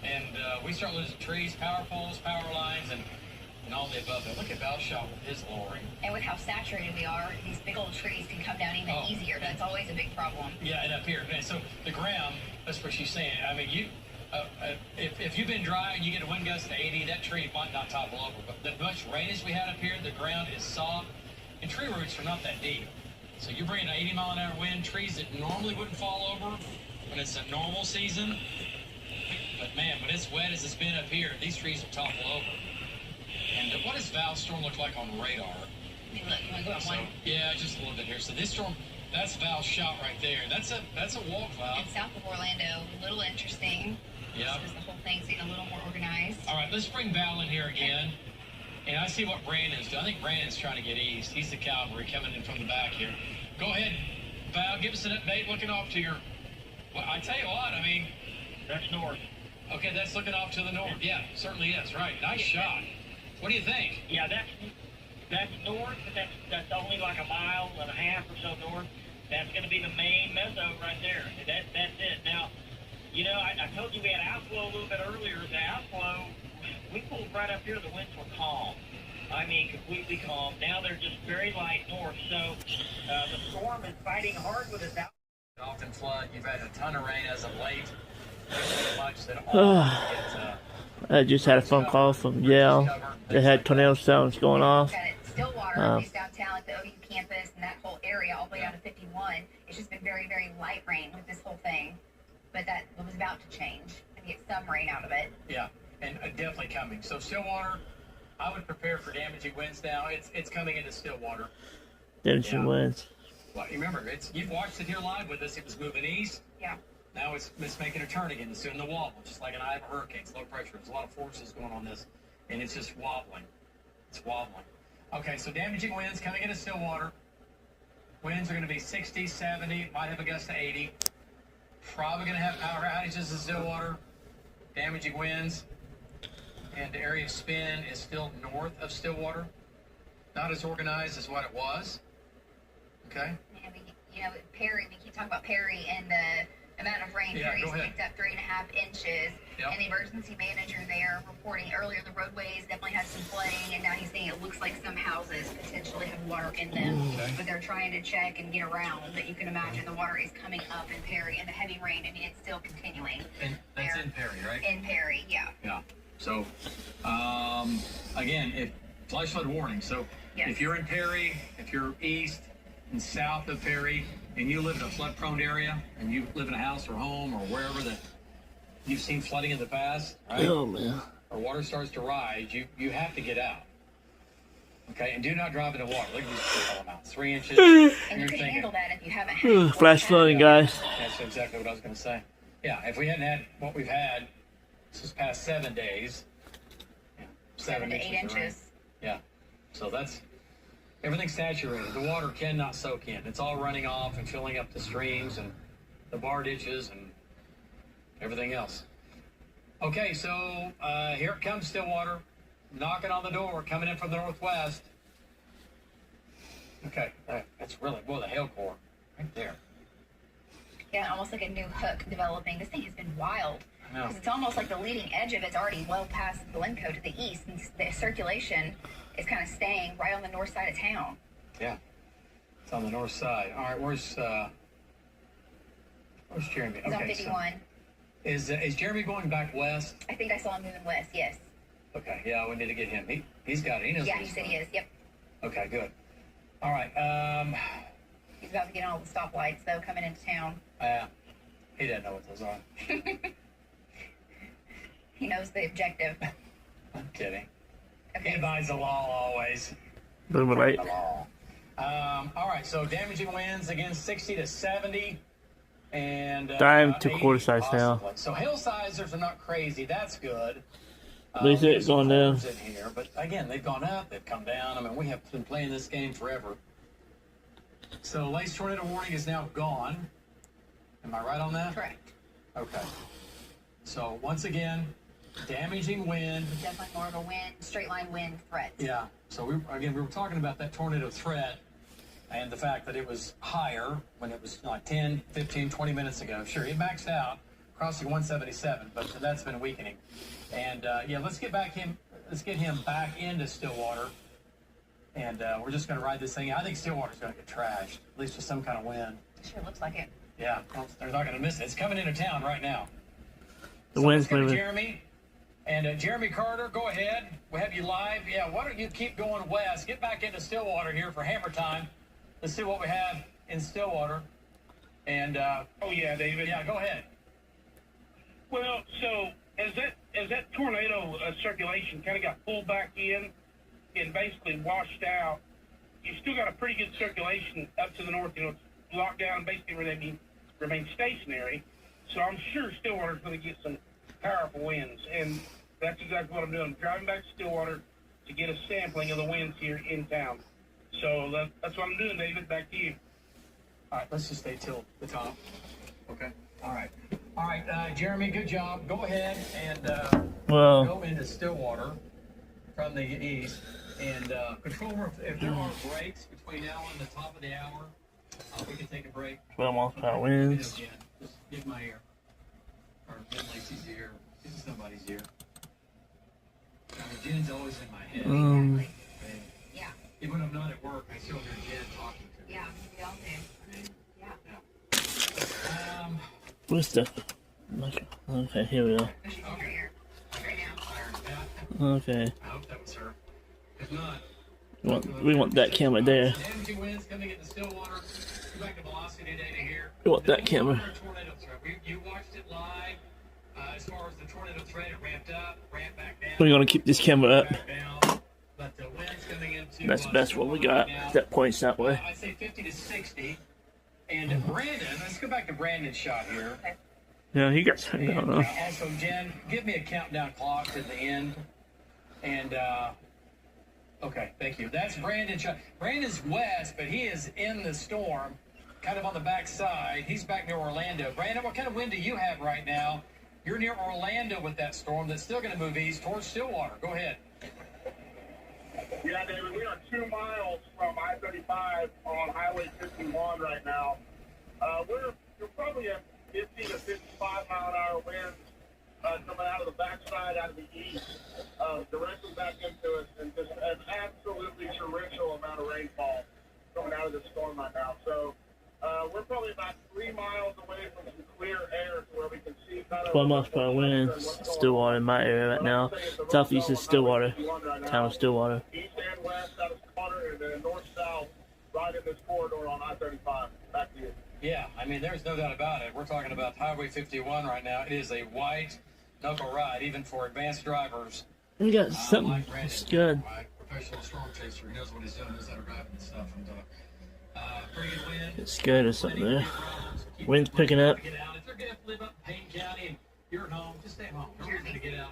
And we start losing trees, power poles, power lines, and all the above. Look at Valshot with his lowering. And with how saturated we are, these big old trees can come down even easier. That's always a big problem. Yeah, and up here. And so the ground, that's what she's saying. I mean, if you've been dry and you get a wind gust to 80, that tree might not topple over. But the much rain as we had up here, the ground is soft, and tree roots are not that deep. So you're bringing an 80-mile-an-hour wind, trees that normally wouldn't fall over when it's a normal season. But man, when it's wet as it's been up here, these trees will topple over. And what does Val's storm look like on radar? Look, you want to go on one? Yeah, just a little bit here. So this storm, that's Val's shot right there. That's a wall cloud. And south of Orlando, a little interesting. Yeah. Because the whole thing's getting a little more organized. All right, let's bring Val in here again. And I see what Brandon's doing. I think Brandon's trying to get east. He's the cavalry coming in from the back here. Go ahead, Val, give us an update looking off to your... Well, I tell you what, I mean... That's north. Okay, that's looking off to the north. Yeah, certainly is. Right. Nice shot. What do you think? Yeah, that's north, but that's only like a mile and a half or so north. That's going to be the main meso right there. That's it. Now, I told you we had outflow a little bit earlier. The outflow, we pulled right up here. The winds were calm. I mean, completely calm. Now they're just very light north. So the storm is fighting hard with its out. Often flood. You've had a ton of rain as of late. So much that all I just had a phone call from Yale. They had tornado sounds going off. Stillwater, at least downtown at the OU campus and that whole area all the way down to 51. It's just been very, very light rain with this whole thing. But that was about to change and get some rain out of it. Yeah, and definitely coming. So Stillwater, I would prepare for damaging winds now. It's coming into Stillwater. Damaging winds. Well, remember, you've watched it here live with us. It was moving east. Yeah. Now it's making a turn again. It's doing the wobble, just like an eye of a hurricane. It's low pressure. There's a lot of forces going on this, and it's just wobbling. It's wobbling. Okay, so damaging winds coming into Stillwater. Winds are going to be 60, 70, might have a gust to 80. Probably going to have power outages in Stillwater. Damaging winds. And the area of spin is still north of Stillwater. Not as organized as what it was. Okay? Yeah, Perry, we keep talking about Perry and the amount of rain. Perry's picked up 3.5 inches. Yep. And the emergency manager there reporting earlier the roadways definitely had some flooding, and now he's saying it looks like some houses potentially have water in them. Okay. But they're trying to check and get around. But you can imagine the water is coming up in Perry, and the heavy rain, I mean, it's still continuing. And that's in Perry, right? In Perry, yeah. Yeah. So, again, flash flood warning. So, if you're in Perry, if you're east and south of Perry, and you live in a flood-prone area, and you live in a house or home or wherever that you've seen flooding in the past, right? Oh, man. Or water starts to rise, you have to get out. Okay, and do not drive into water. Look at these amounts. 3 inches. And you can handle that if you haven't had flash flooding, guys. That's exactly what I was going to say. Yeah, if we hadn't had what we've had this past 7 days, 7 to 8 inches. Yeah, so that's everything's saturated. The water cannot soak in. It's all running off and filling up the streams and the bar ditches and everything else. Okay, so here it comes, Stillwater, knocking on the door, coming in from the northwest. Okay, that's really, boy, the hail core right there. Yeah, almost like a new hook developing. This thing has been wild. No. Because it's almost like the leading edge of it's already well past Glencoe to the east, and the circulation is kind of staying right on the north side of town. Yeah, it's on the north side. All right, where's Jeremy? He's on 51. So is Jeremy going back west? I think I saw him moving west, yes. Okay, yeah, we need to get him. He's got it. He knows. Yeah, he said he is, yep. Okay, good. All right. He's about to get on all the stoplights, though, coming into town. He doesn't know what those are. He knows the objective. I'm kidding. Okay. He abides the law always. Moving late. All right, so damaging winds again, 60 to 70. And Time to quarter size now. So hail sizers are not crazy. That's good. At least it's going down. In here, but again, they've gone up, they've come down. I mean, we have been playing this game forever. So lace tornado warning is now gone. Am I right on that? Correct. Okay. So once again, damaging wind. Definitely more of a straight line wind threat. Yeah. So we were talking about that tornado threat and the fact that it was higher when it was like 10, 15, 20 minutes ago. Sure, it maxed out crossing 177, but that's been weakening. And yeah, let's get him back into Stillwater, and we're just going to ride this thing out. I think Stillwater's going to get trashed, at least with some kind of wind. Sure looks like it. Yeah, they're not going to miss it. It's coming into town right now. The wind's moving. Jeremy, and Jeremy Carter, go ahead. We have you live. Yeah, why don't you keep going west? Get back into Stillwater here for hammer time. Let's see what we have in Stillwater. And oh yeah, David. Yeah, go ahead. Well, so as that tornado circulation kind of got pulled back in and basically washed out, you still got a pretty good circulation up to the north. You know, it's locked down basically where they remain stationary. So I'm sure Stillwater's going to get some powerful winds, and that's exactly what I'm doing. I'm driving back to Stillwater to get a sampling of the winds here in town. So that's what I'm doing, David. Back to you. All right, let's just stay till the top. Okay. All right, Jeremy, good job. Go ahead and go into Stillwater from the east and control room. If there are breaks between now and the top of the hour, we can take a break. 12 miles per hour winds. Just give my ear. Or give Lacey's ear. Give somebody's ear. I mean, Jen's always in my head. Yeah. Even when I'm not at work, I still hear Jen talking to me. Yeah, we all do. Yeah. What's the... Okay, here we go. Okay. I hope that was her. If not, we want that camera there. Damaging winds coming into Stillwater. Go back to velocity data here. We want that camera. You watched it live. As far as the tornado threat, it ramped up, ramped back down. We're gonna keep this camera up. But the winds coming into That's the best one we got. That points that way. I'd say 50 to 60. And Brandon, let's go back to Brandon's shot here. Yeah, he got something going on. Also, Jen, give me a countdown clock to the end. And, okay, thank you. That's Brandon's shot. Brandon's west, but he is in the storm, kind of on the back side. He's back near Orlando. Brandon, what kind of wind do you have right now? You're near Orlando with that storm that's still going to move east towards Stillwater. Go ahead. Yeah, David, we are 2 miles from I-35 on Highway 51 right now. You're probably at 50 to 55 mile an hour winds coming out of the backside, out of the east, directly back into us, and just an absolutely torrential amount of rainfall coming out of the storm right now. So we're probably about 3 miles away from some clear air to where we can see kind of 12 miles per hour winds. Stillwater in my area right now. Southeast is Stillwater. Town of Stillwater. East and west out of Stillwater, and then north-south right in this corridor on I-35. Back to you. Yeah, I mean, there's no doubt about it. We're talking about Highway 51 right now. It is a white knuckle ride, even for advanced drivers. We got something. It's good. My professional storm chaser, he knows what he's doing, knows how to drive and stuff. And, pretty good wind. It's good. There's something there. Wind's picking up. If they're going to live up in Payne County and you're at home, just stay home. Don't worry to get out.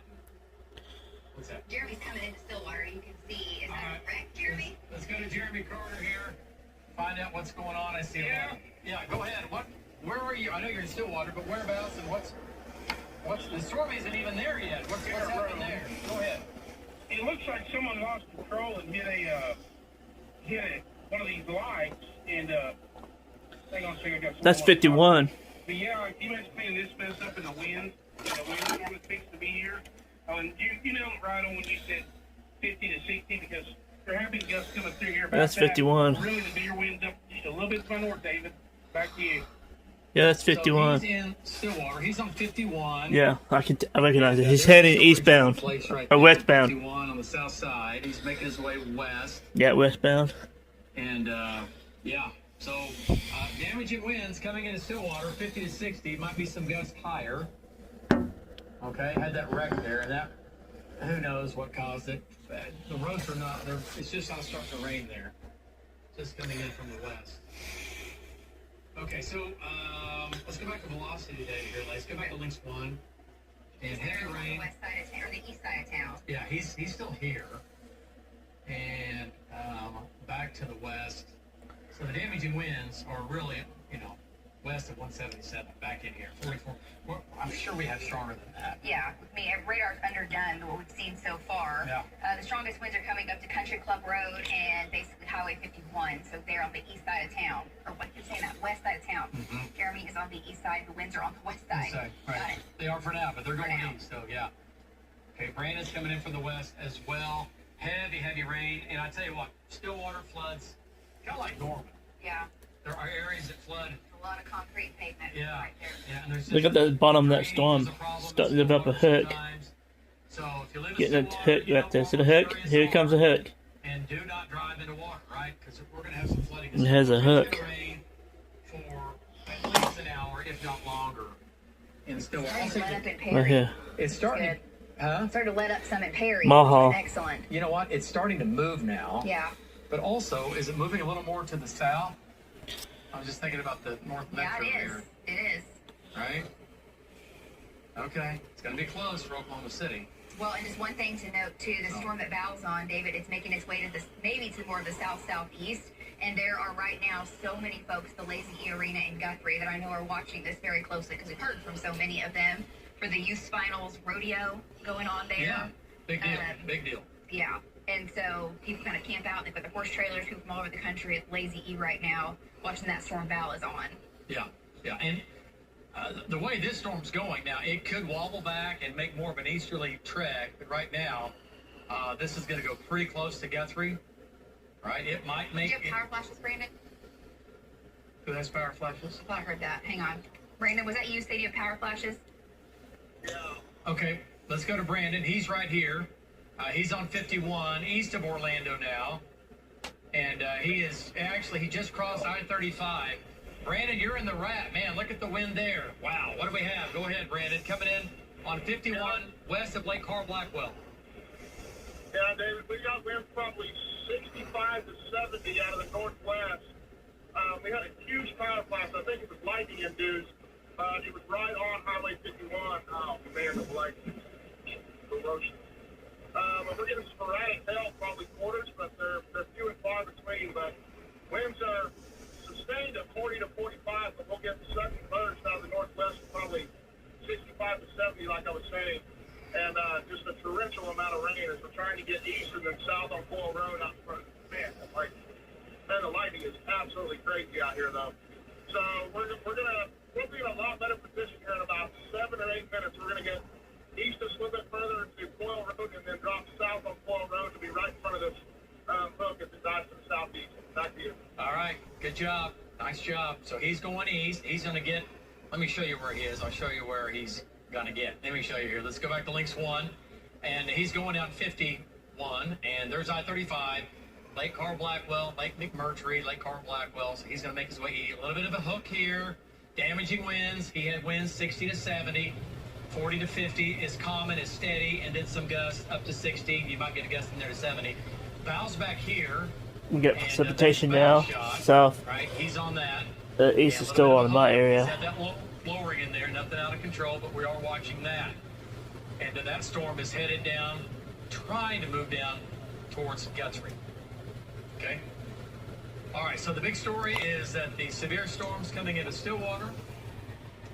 What's that? Jeremy's coming into Stillwater. You can see. Is that correct, Jeremy? Let's go to Jeremy Carter here. Find out what's going on. I see a lot. Yeah, go ahead. Where are you? I know you're in Stillwater, but whereabouts and what's the storm isn't even there yet. What's happening there? Go ahead. It looks like someone lost control and hit one of these lights, and hang on a second, I got That's 51. But yeah, you mentioned paying this mess up in the wind. The wind was fixed to be here. And you nailed it right on when you said 50 to 60 because there have been gusts coming through here. That's 51. Really, the bigger wind's up just a little bit to my north, David. Back to you. Yeah, that's 51. So he's in Stillwater. He's on 51. Yeah, I recognize it. He's heading eastbound or westbound. 51 on the south side. He's making his way west. Yeah, westbound. And yeah, so damaging winds coming into Stillwater, 50 to 60. Might be some gusts higher. Okay, had that wreck there, and that who knows what caused it. The roads are not. It's just not starting to rain there. Just coming in from the west. Okay, so let's go back to velocity today here. Let's go back to links 1. And heavy rain. The west side of town, or the east side of town. Yeah, he's still here. And back to the west. So the damaging winds are really, west of 177, back in here. 44. Well, I'm sure we have stronger than that. Yeah, I mean, radar's underdone what we've seen so far. Yeah. The strongest winds are coming up to Country Club Road and basically Highway 51. So they're on the east side of town. Or what you're saying, that west side of town. Mm-hmm. Jeremy is on the east side. The winds are on the west side. East side, right. They are for now, but they're going east, so yeah. Okay, Brandon's coming in from the west as well. Heavy rain. And I tell you what, Stillwater floods kind of like Norman. Yeah. There are areas that flood. A lot of concrete pavement right there. Yeah, and there's Look at the bottom of that storm. Lift up a hook. So if you live in Get that Stillwater, hook right there. See the hook? Here comes a hook. And do not drive into water, right? Because we're going to have some flooding. It has a hook. Rain for at least an hour, if not longer, in Stillwater. Right here. It's starting. Huh? Started to let up some in Perry. Maha. Excellent. You know what? It's starting to move now. Yeah. But also, is it moving a little more to the south? I was just thinking about the North Metro here. It is. Right? Okay. It's going to be close for Oklahoma City. Well, and just one thing to note, too, the storm that Val's on, David, it's making its way to maybe to more of the south-southeast. And there are right now so many folks, the Lazy E Arena in Guthrie, that I know are watching this very closely because we've heard from so many of them for the Youth Finals rodeo going on there. Yeah. Big deal. Big deal. Yeah. And so people kind of camp out. They've got the horse trailers, people from all over the country at Lazy E right now, watching that storm Val is on. Yeah. And the way this storm's going now, it could wobble back and make more of an easterly trek. But right now, this is going to go pretty close to Guthrie. Right? It might make. Do you have power flashes, Brandon? Who has power flashes? I thought I heard that. Hang on. Brandon, was that you? Say you have power flashes? Yeah. Okay. Let's go to Brandon. He's right here. He's on 51, east of Orlando now. And he just crossed I-35. Brandon, you're in the rat. Man, look at the wind there. Wow, what do we have? Go ahead, Brandon. Coming in on 51, west of Lake Carl Blackwell. Yeah, David, we got winds probably 65 to 70 out of the northwest. We had a huge power flash. I think it was lightning induced. It was right on Highway 51. Oh, man, the lightning. Ferocious. We're getting sporadic hail, probably quarters, but they're few and far between. But winds are sustained at 40 to 45, but we'll get the sudden bursts out of the northwest, probably 65 to 70, like I was saying. And just a torrential amount of rain as we're trying to get east and then south on Boyle Road out in front of us. Man, the lightning is absolutely crazy out here, though. So we'll be in a lot better position here in about 7 or 8 minutes. We're going to get east just a little bit further to Boyle Road and then drop south on Boyle Road to be right in front of this hook as it dives to the southeast. Back to you. All right. Good job. Nice job. So he's going east. He's going to get, let me show you where he is. I'll show you where he's going to get. Let me show you here. Let's go back to links 1. And he's going down 51. And there's I-35, Lake Carl Blackwell, Lake McMurtry, Lake Carl Blackwell. So he's going to make his way. A little bit of a hook here. Damaging winds. He had winds 60 to 70. 40 to 50 is common, is steady, and then some gusts up to 60. You might get a gust in there to 70. Val's back here. We get precipitation now, south. Right, he's on that. The east is still on my area. Had that lowering in there, nothing out of control, but we are watching that. And then that storm is headed down, trying to move down towards Guthrie. Okay? All right, so the big story is that the severe storms coming into Stillwater,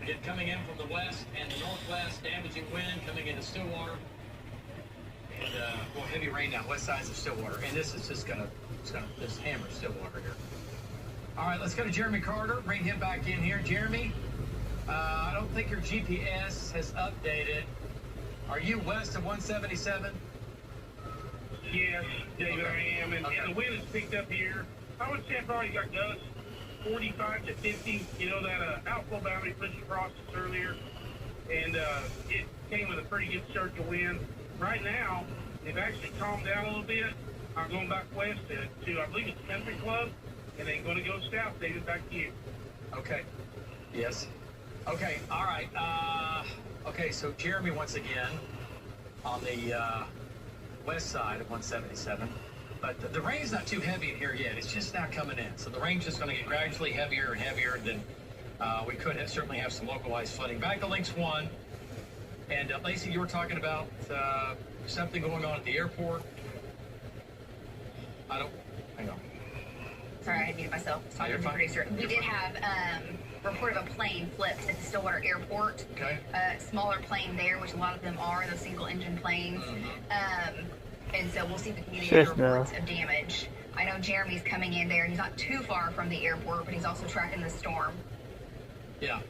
again, coming in from the west and the northwest, damaging wind coming into Stillwater. And, heavy rain down west sides of Stillwater. And this is just this hammer Stillwater here. All right, let's go to Jeremy Carter, bring him back in here. Jeremy, I don't think your GPS has updated. Are you west of 177? Yes, David, I am. And the wind has picked up here. I would say I've already got gusts 45 to 50. You know, that outflow boundary pushed across us earlier. And it came with a pretty good surge of wind. Right now, they've actually calmed down a little bit. I'm going back west to I believe it's Country Club. And then going to go south, David, back to you. Okay. Yes. Okay, all right. Okay, so Jeremy, once again, on the west side of 177. But the rain's not too heavy in here yet. It's just now coming in. So the rain's just going to get gradually heavier and heavier. And then we could certainly have some localized flooding. Back to Links 1. And Lacey, you were talking about something going on at the airport. Hang on. Sorry, I muted myself. Talking to the producer. We did have report of a plane flipped at the Stillwater Airport. Okay. Smaller plane there, which a lot of them are, those single-engine planes. And so we'll see if we can get any reports of damage. I know Jeremy's coming in there. He's not too far from the airport, but he's also tracking the storm. Yeah.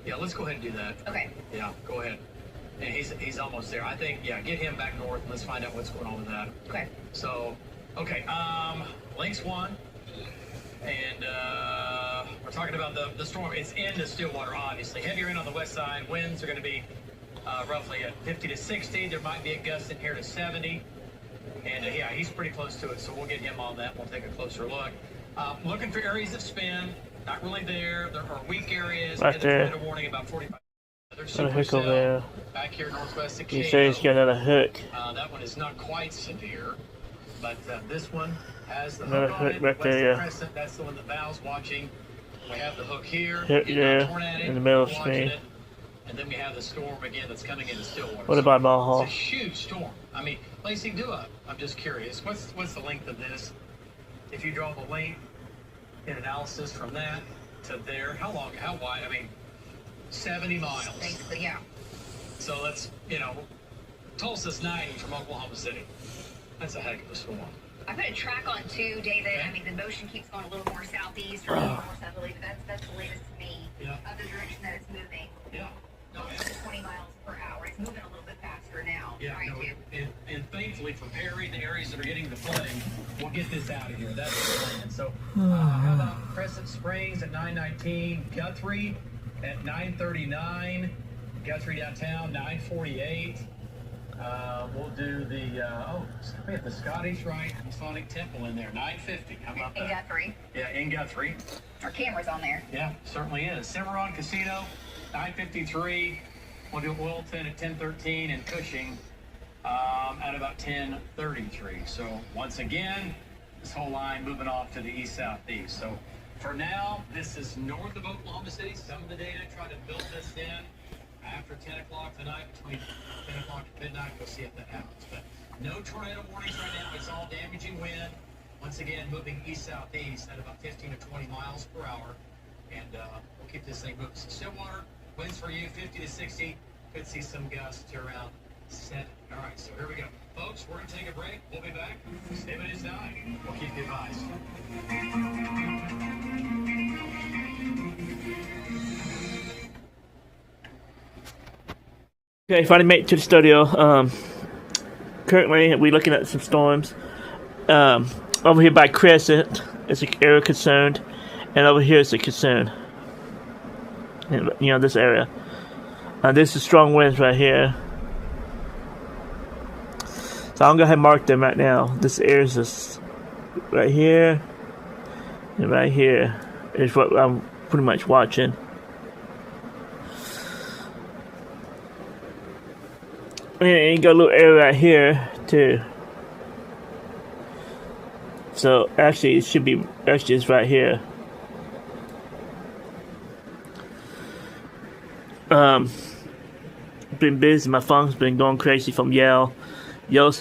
Yeah, let's go ahead and do that. Okay. Yeah, go ahead. And he's almost there. I think, yeah, get him back north and let's find out what's going on with that. Okay. So, okay, Links 1. And we're talking about the storm. It's into Stillwater, obviously. Heavier rain on the west side. Winds are going to be roughly at 50 to 60. There might be a gust in here to 70. And yeah, he's pretty close to it, so we'll get him on that. We'll take a closer look. Looking for areas of spin. Not really there. There are weak areas. Right there. And the tornado warning about 45. Got a hook over there. Back here northwest of You Cape. say he's got another hook. That one is not quite severe, but this one has the Another hook on hook it. right there, yeah. Crescent, that's the one that Val's watching. We have the hook here. Hook there, in the middle of the screen. And then we have the storm again that's coming into Stillwater. What about Mile Hall? It's a huge storm. I mean, Lacey, I'm just curious. What's the length of this? If you draw the length in analysis from that to there, how wide? I mean, 70 miles. Basically, yeah. So let's, Tulsa's 90 from Oklahoma City. That's a heck of a storm. I put a track on too, David. Okay. I mean, the motion keeps going a little more southeast or a little more southerly, but that's the latest to me of the direction that it's moving. Yeah. No, 20 miles per hour. It's moving a little bit faster now. Yeah, and thankfully for Perry, the areas that are getting the flooding, we'll get this out of here. That's the plan. So how about Crescent Springs at 919, Guthrie at 939, Guthrie downtown 948. We'll do we have the Scottish Rite Masonic Temple in there, 950. How about that? In Guthrie. Yeah, in Guthrie. Our camera's on there. Yeah, certainly is. Cimarron Casino, 953. We'll do Wilton at 1013 and Cushing at about 1033. So once again, this whole line moving off to the east-southeast. So for now, this is north of Oklahoma City. Some of the day I try to build this in after 10 o'clock tonight, between 10 o'clock and midnight. We'll see if that happens. But no tornado warnings right now. It's all damaging wind. Once again, moving east-southeast at about 15 to 20 miles per hour. And we'll keep this thing moving. So Stillwater, winds for you 50 to 60. Could see some gusts to around 7. All right, so here we go. Folks, we're going to take a break. We'll be back. Stay with us tonight. We'll keep you advised. Okay, finally made it to the studio. Currently, we're looking at some storms. Over here by Crescent, it's an area concerned, and over here is a concern. This area. This is strong winds right here. So I'm going to go ahead and mark them right now. This area is just right here, and right here is what I'm pretty much watching. And you got a little area right here too. So actually, it should be it's right here. Been busy. My phone's been going crazy from Yale. Yale's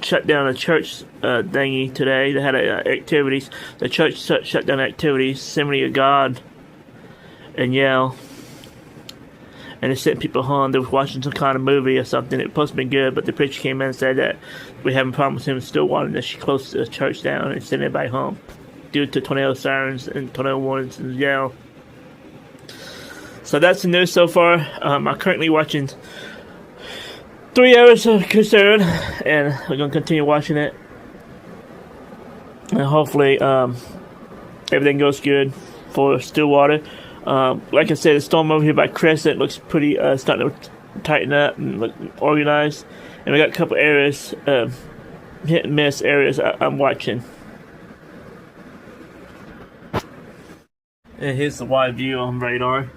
shut down a church thingy today. They had activities. The church shut down activities. Assembly of God in Yale. And they sent people home. They were watching some kind of movie or something. It was supposed to be good, but the preacher came in and said that we're having problems with him in Stillwater, and that she closed the church down and sent everybody home due to tornado sirens and tornado warnings in Yale. So that's the news so far. I'm currently watching 3 hours of concern, and we're gonna continue watching it, and hopefully everything goes good for Stillwater. Like I said, the storm over here by Crescent looks pretty starting to tighten up and look organized, and we got a couple areas, hit and miss areas I'm watching. And here's the wide view on radar.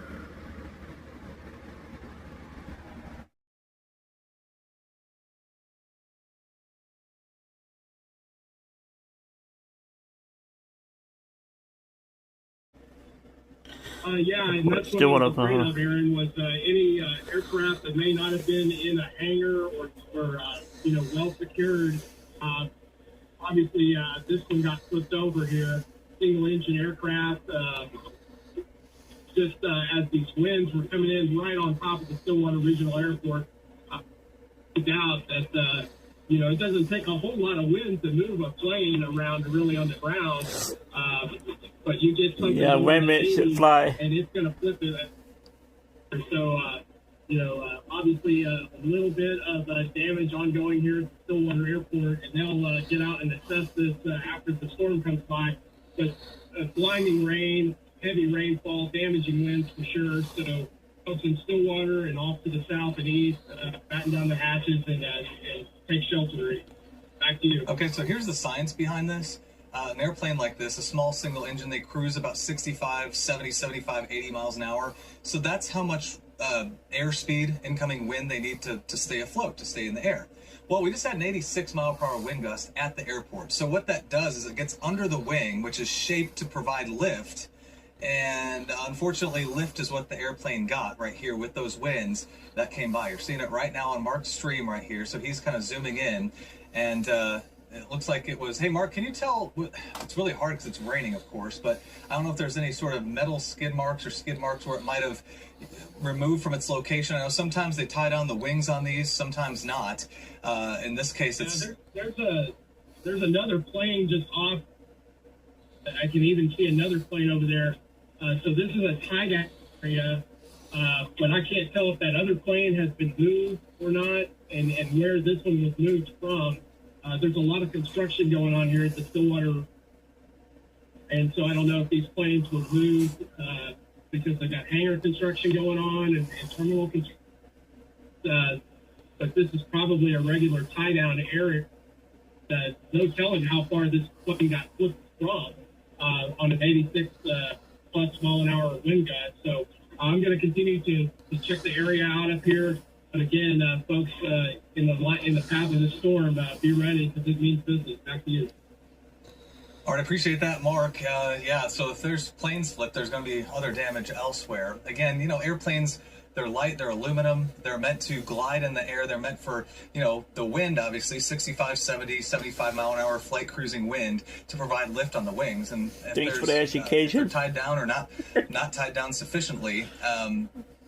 Yeah, and that's what I was afraid of, Aaron, was any aircraft that may not have been in a hangar or well secured. Obviously, this one got flipped over here. Single engine aircraft. Just as these winds were coming in right on top of the Stillwater Regional Airport, I doubt that it doesn't take a whole lot of wind to move a plane around really on the ground. But you get something. Yeah, windmill should fly. And it's going to flip it. So, obviously a little bit of damage ongoing here at the Stillwater Airport, and they'll get out and assess this after the storm comes by. But blinding rain, heavy rainfall, damaging winds for sure. So folks in Stillwater and off to the south and east, batten down the hatches and take shelter. Back to you. Okay, so here's the science behind this. An airplane like this, a small single engine, they cruise about 65, 70, 75, 80 miles an hour. So that's how much airspeed, incoming wind they need to stay afloat, to stay in the air. Well, we just had an 86 mile per hour wind gust at the airport. So what that does is it gets under the wing, which is shaped to provide lift. And unfortunately, lift is what the airplane got right here with those winds that came by. You're seeing it right now on Mark's stream right here. So he's kind of zooming in, and it looks like it was, hey, Mark, can you tell, it's really hard because it's raining, of course, but I don't know if there's any sort of metal skid marks or skid marks where it might have removed from its location. I know sometimes they tie down the wings on these, sometimes not. In this case, it's... There's another plane just off. I can even see another plane over there. So this is a tie-down area, but I can't tell if that other plane has been moved or not, and where this one was moved from. There's a lot of construction going on here at the Stillwater, and so I don't know if these planes were moved because they got hangar construction going on and terminal construction. But this is probably a regular tie-down area. No telling how far this plane got flipped from on an 86 plus mile an hour wind gust. So I'm going to continue to check the area out up here. But again, folks in the path of the storm, be ready because it means business. Back to you. All right, I appreciate that, Mark. Yeah, so if there's planes flipped, there's going to be other damage elsewhere. Again, airplanes, they're light, they're aluminum, they're meant to glide in the air. They're meant for, the wind, obviously, 65, 70, 75 mile an hour flight cruising wind to provide lift on the wings. And thanks for the education. If they're tied down or not tied down sufficiently,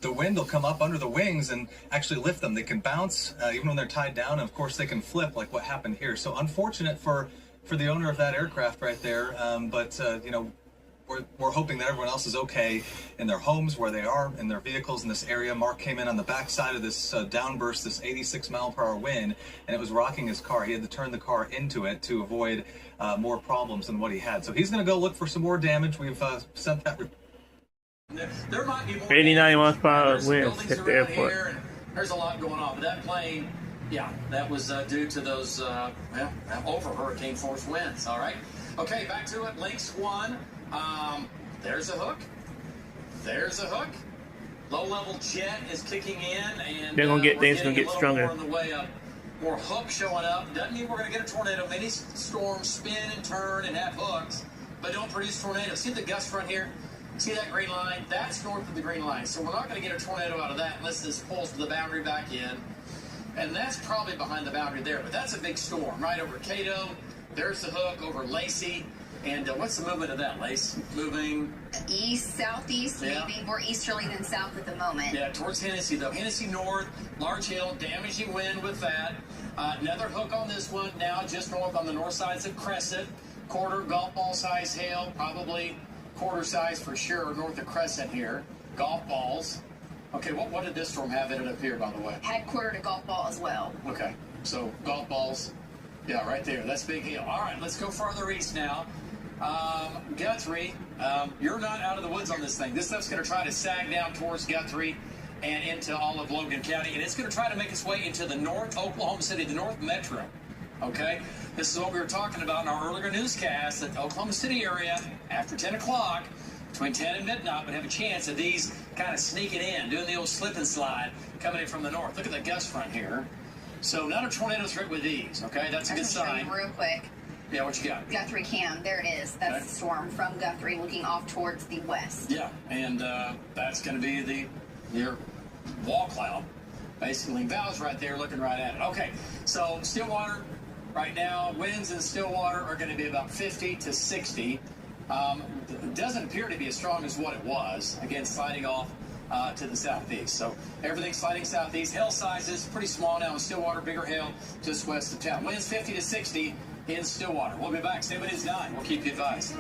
the wind will come up under the wings and actually lift them. They can bounce even when they're tied down, and of course they can flip like what happened here. So unfortunate for the owner of that aircraft right there, but we're hoping that everyone else is okay in their homes, where they are, in their vehicles in this area. Mark came in on the backside of this downburst, this 86 mile per hour wind, and it was rocking his car. He had to turn the car into it to avoid more problems than what he had. So he's going to go look for some more damage. We've sent that. There might be more 89 miles per hour winds at the airport. There's a lot going on, but that plane, yeah, that was due to those over hurricane force winds. All right, okay, back to it. Links 1. There's a hook. There's a hook. Low-level jet is kicking in, and they're gonna get things gonna get stronger. More in the way of more hooks showing up. Doesn't mean we're gonna get a tornado. Many storms spin and turn and have hooks, but don't produce tornadoes. See the gust front here? See that green line? That's north of the green line. So we're not going to get a tornado out of that unless this pulls the boundary back in. And that's probably behind the boundary there. But that's a big storm right over Cato. There's the hook over Lacey. And what's the movement of that, Lace? Moving east, southeast, maybe more easterly than south at the moment. Yeah, towards Hennessy, though. Hennessy north, large hail, damaging wind with that. Another hook on this one now just north on the north sides of Crescent. Quarter golf ball size hail, probably quarter size for sure north of Crescent here. golf balls. Okay, what did this storm have in it up here, by the way? Headquartered a golf ball as well. Okay, so golf balls, yeah, right there. That's a big deal. All right, let's go farther east now. Guthrie, you're not out of the woods on this thing. This stuff's going to try to sag down towards Guthrie and into all of Logan County, and it's going to try to make its way into the North Oklahoma City, the North Metro. Okay, this is what we were talking about in our earlier newscast, that the Oklahoma City area, after 10 o'clock, between 10 and midnight, would have a chance of these kind of sneaking in, doing the old slip and slide, coming in from the north. Look at the gust front here. So not a tornado threat with these, okay? That's a good sign. Real quick. Yeah, what you got? Guthrie Cam, there it is. That's the storm from Guthrie looking off towards the west. Yeah, and that's going to be your wall cloud. Basically, Val's right there looking right at it. Okay, so Stillwater, right now, winds in Stillwater are going to be about 50 to 60. It doesn't appear to be as strong as what it was. Again, sliding off to the southeast. So everything's sliding southeast. Hail sizes pretty small now in Stillwater, bigger hail just west of town. Winds 50 to 60 in Stillwater. We'll be back. Stay with us 9. We'll keep you advised.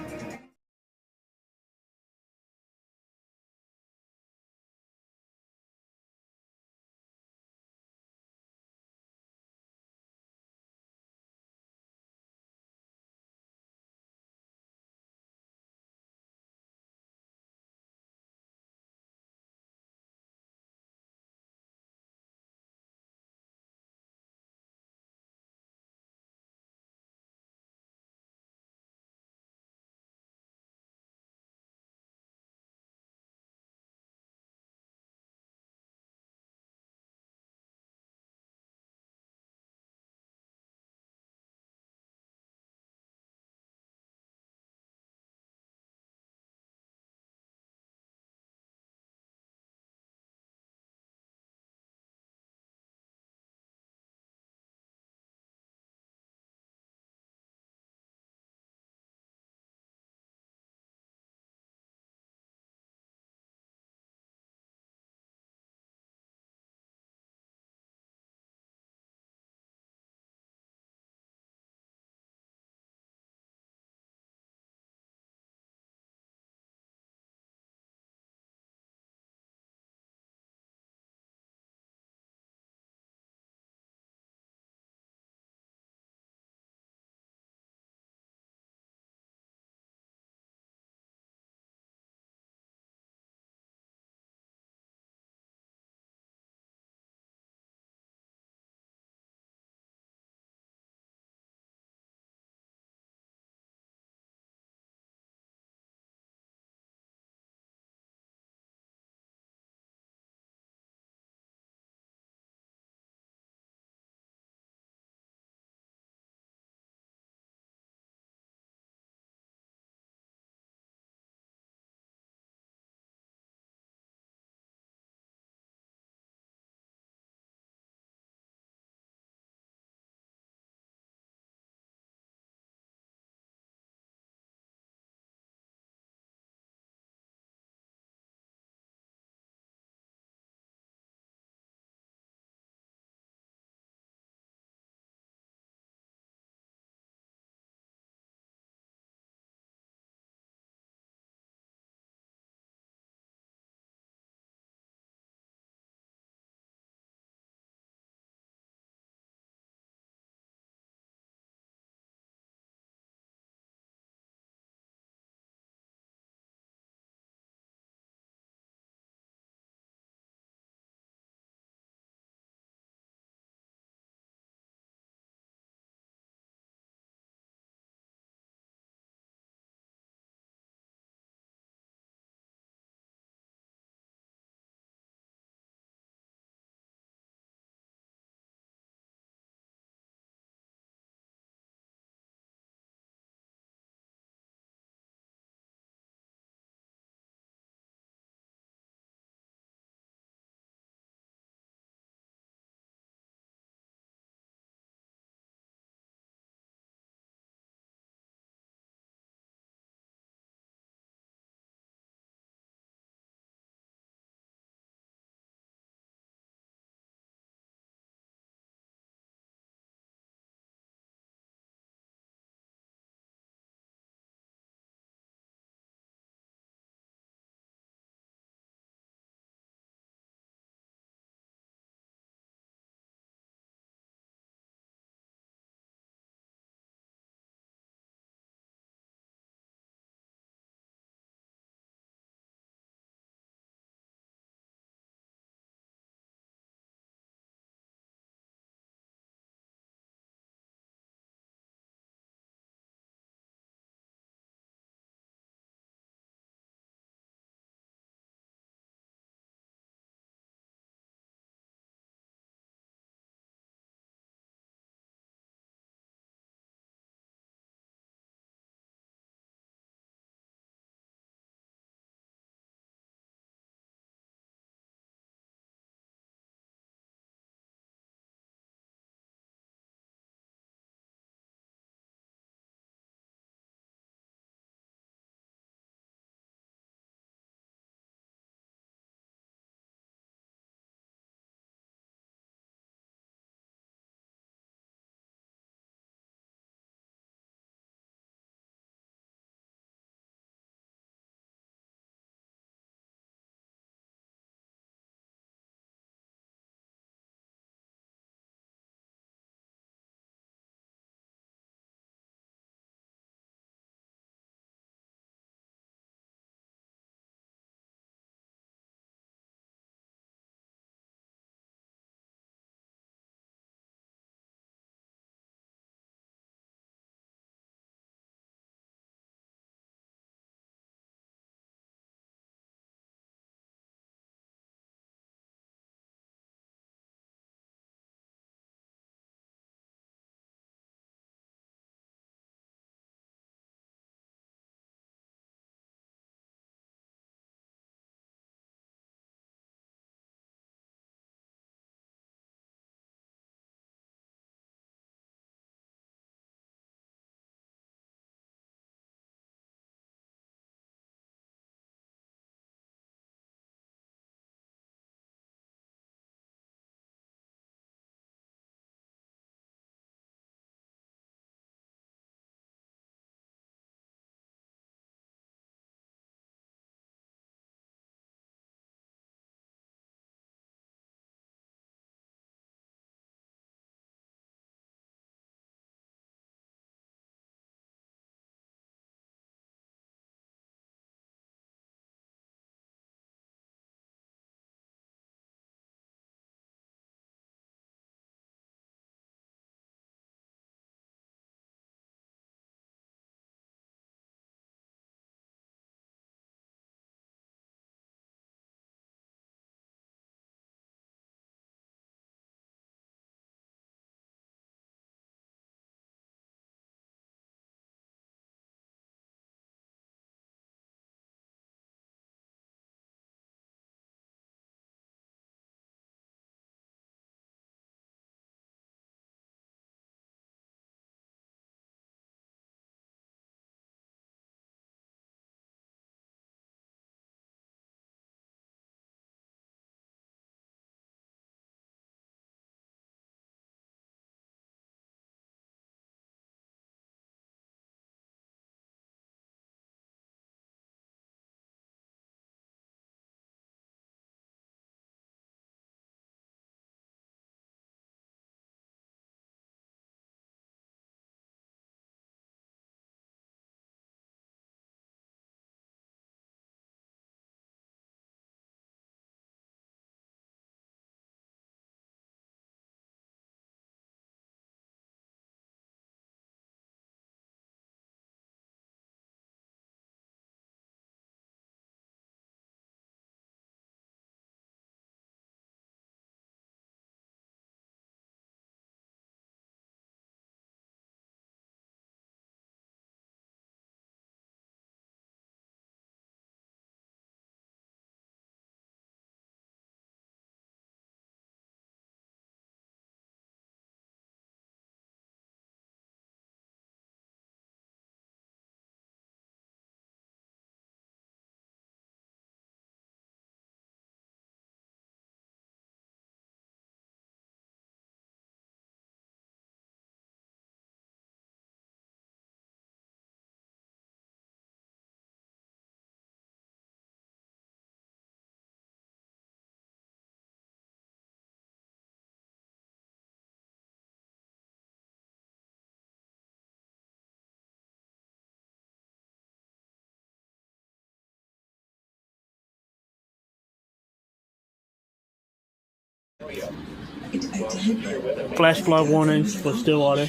I did. Flash flood warnings for Stillwater.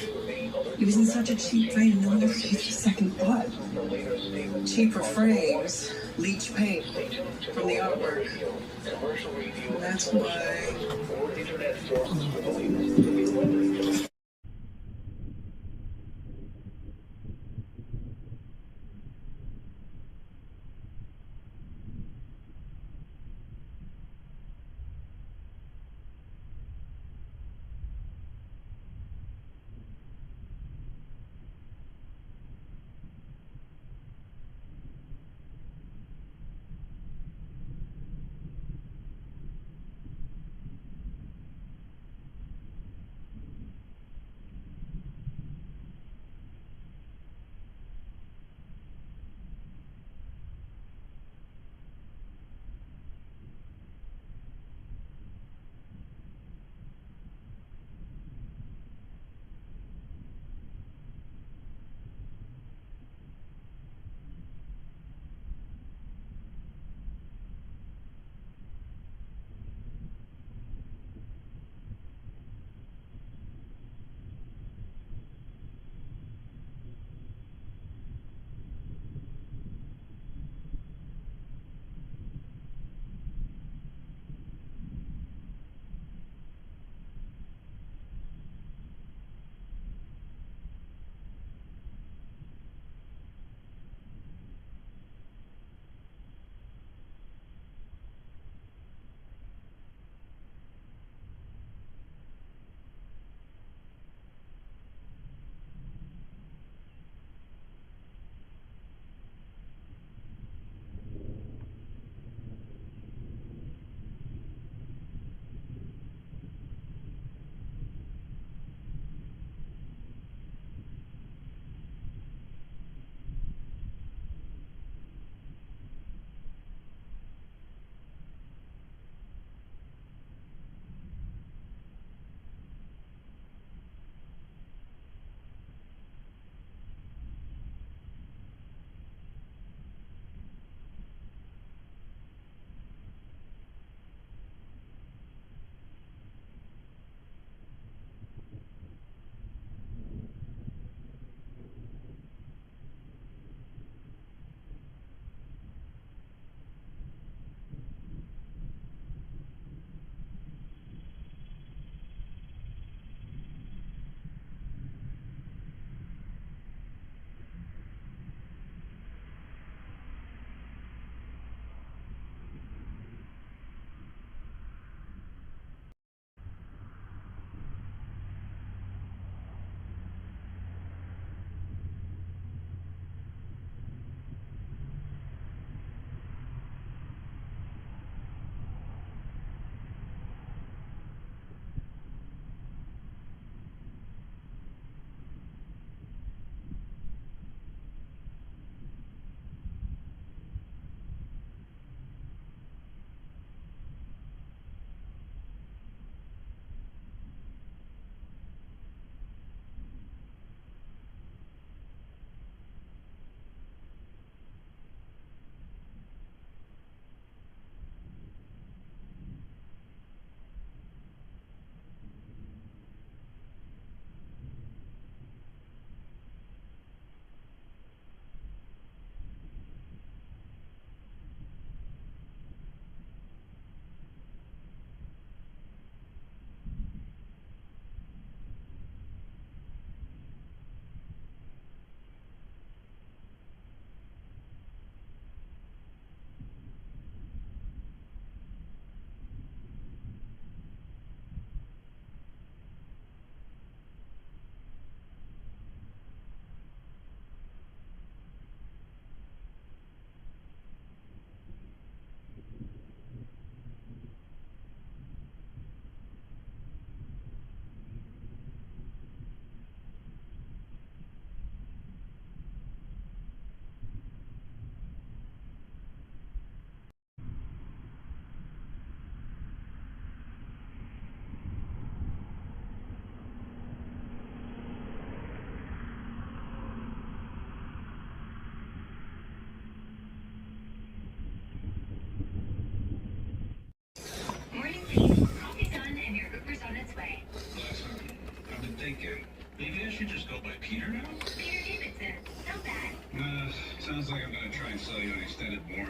He was in such a cheap frame, no one ever gave it a second thought. Cheaper frames leach paint from the artwork. And that's why.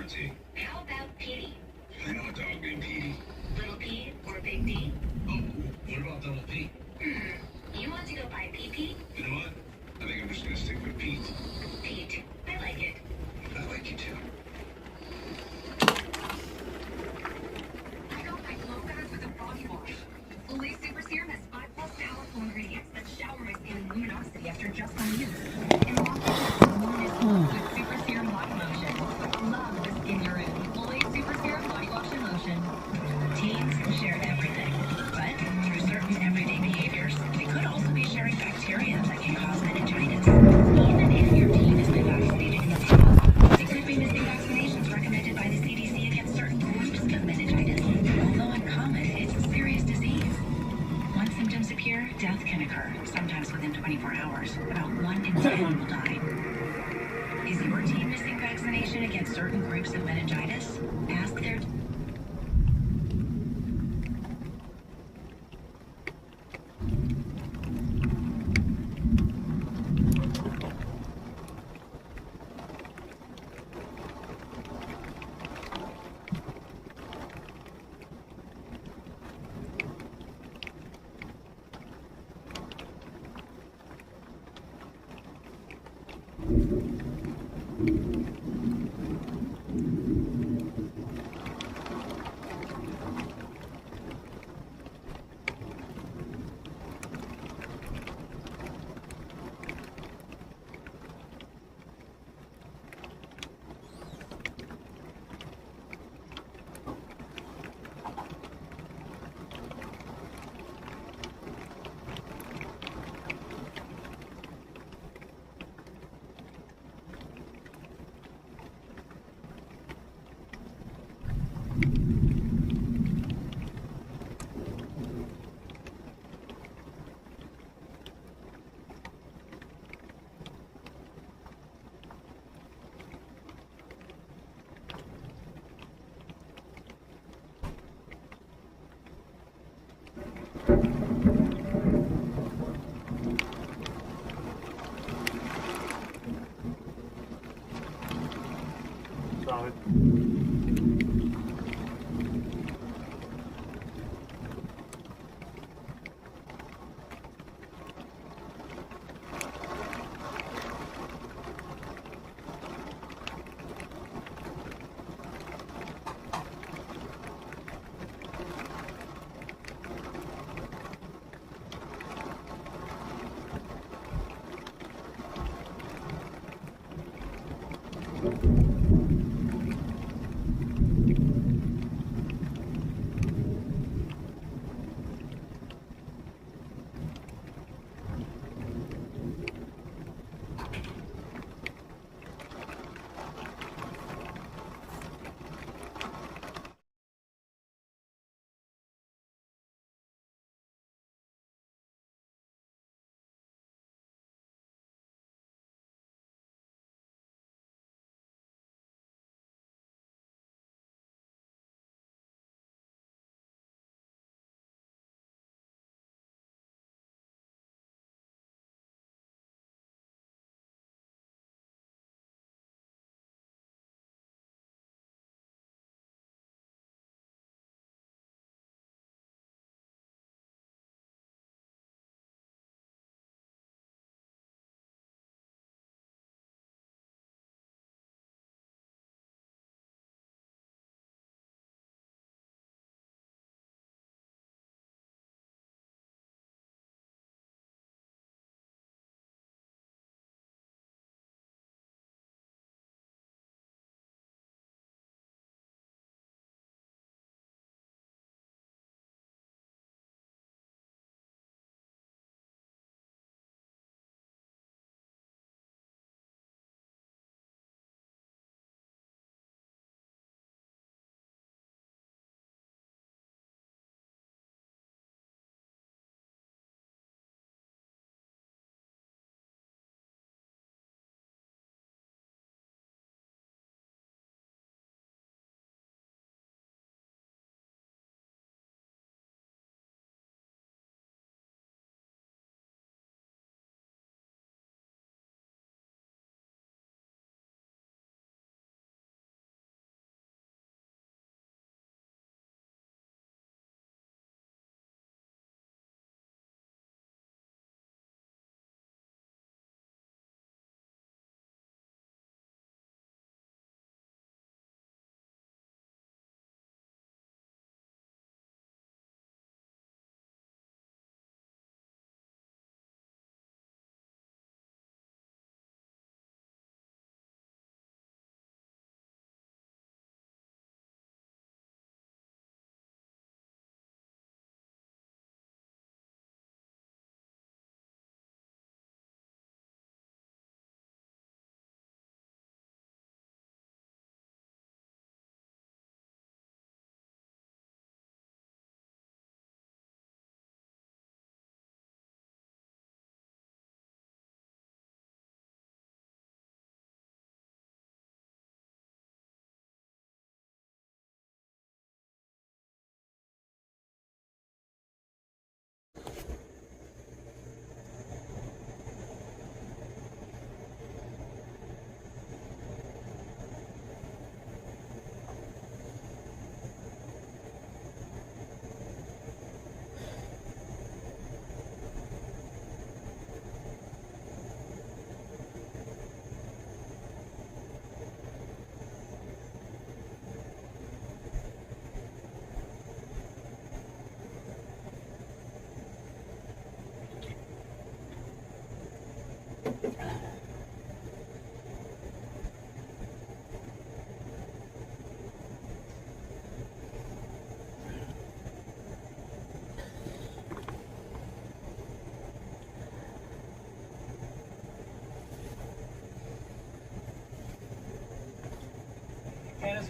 T? How about Petey? I know a dog named Petey. Little P or Big D? Oh, what about Double P? You want to go by PP? You know what? I think I'm just gonna stick with Pete. Pete. I like it. I like you too. I go by Glow Bath with a body wash. Olay Super Serum has 5+ powerful ingredients that shower my skin in luminosity after just one use. And with Super Serum body lotion. Love the skin you're in. Olay Super Serum body wash and lotion. Teens share everything, but through certain everyday behaviors, they could also be sharing bacteria that can cause meningitis. Even if your teen has been vaccinated in the past, they could be missing vaccinations recommended by the CDC against certain forms of meningitis. Although uncommon, it's a serious disease. Once symptoms appear, death can occur, sometimes within 24 hours. About 1 in 10 will die. Is your teen missing vaccination against certain groups of meningitis? Ask their...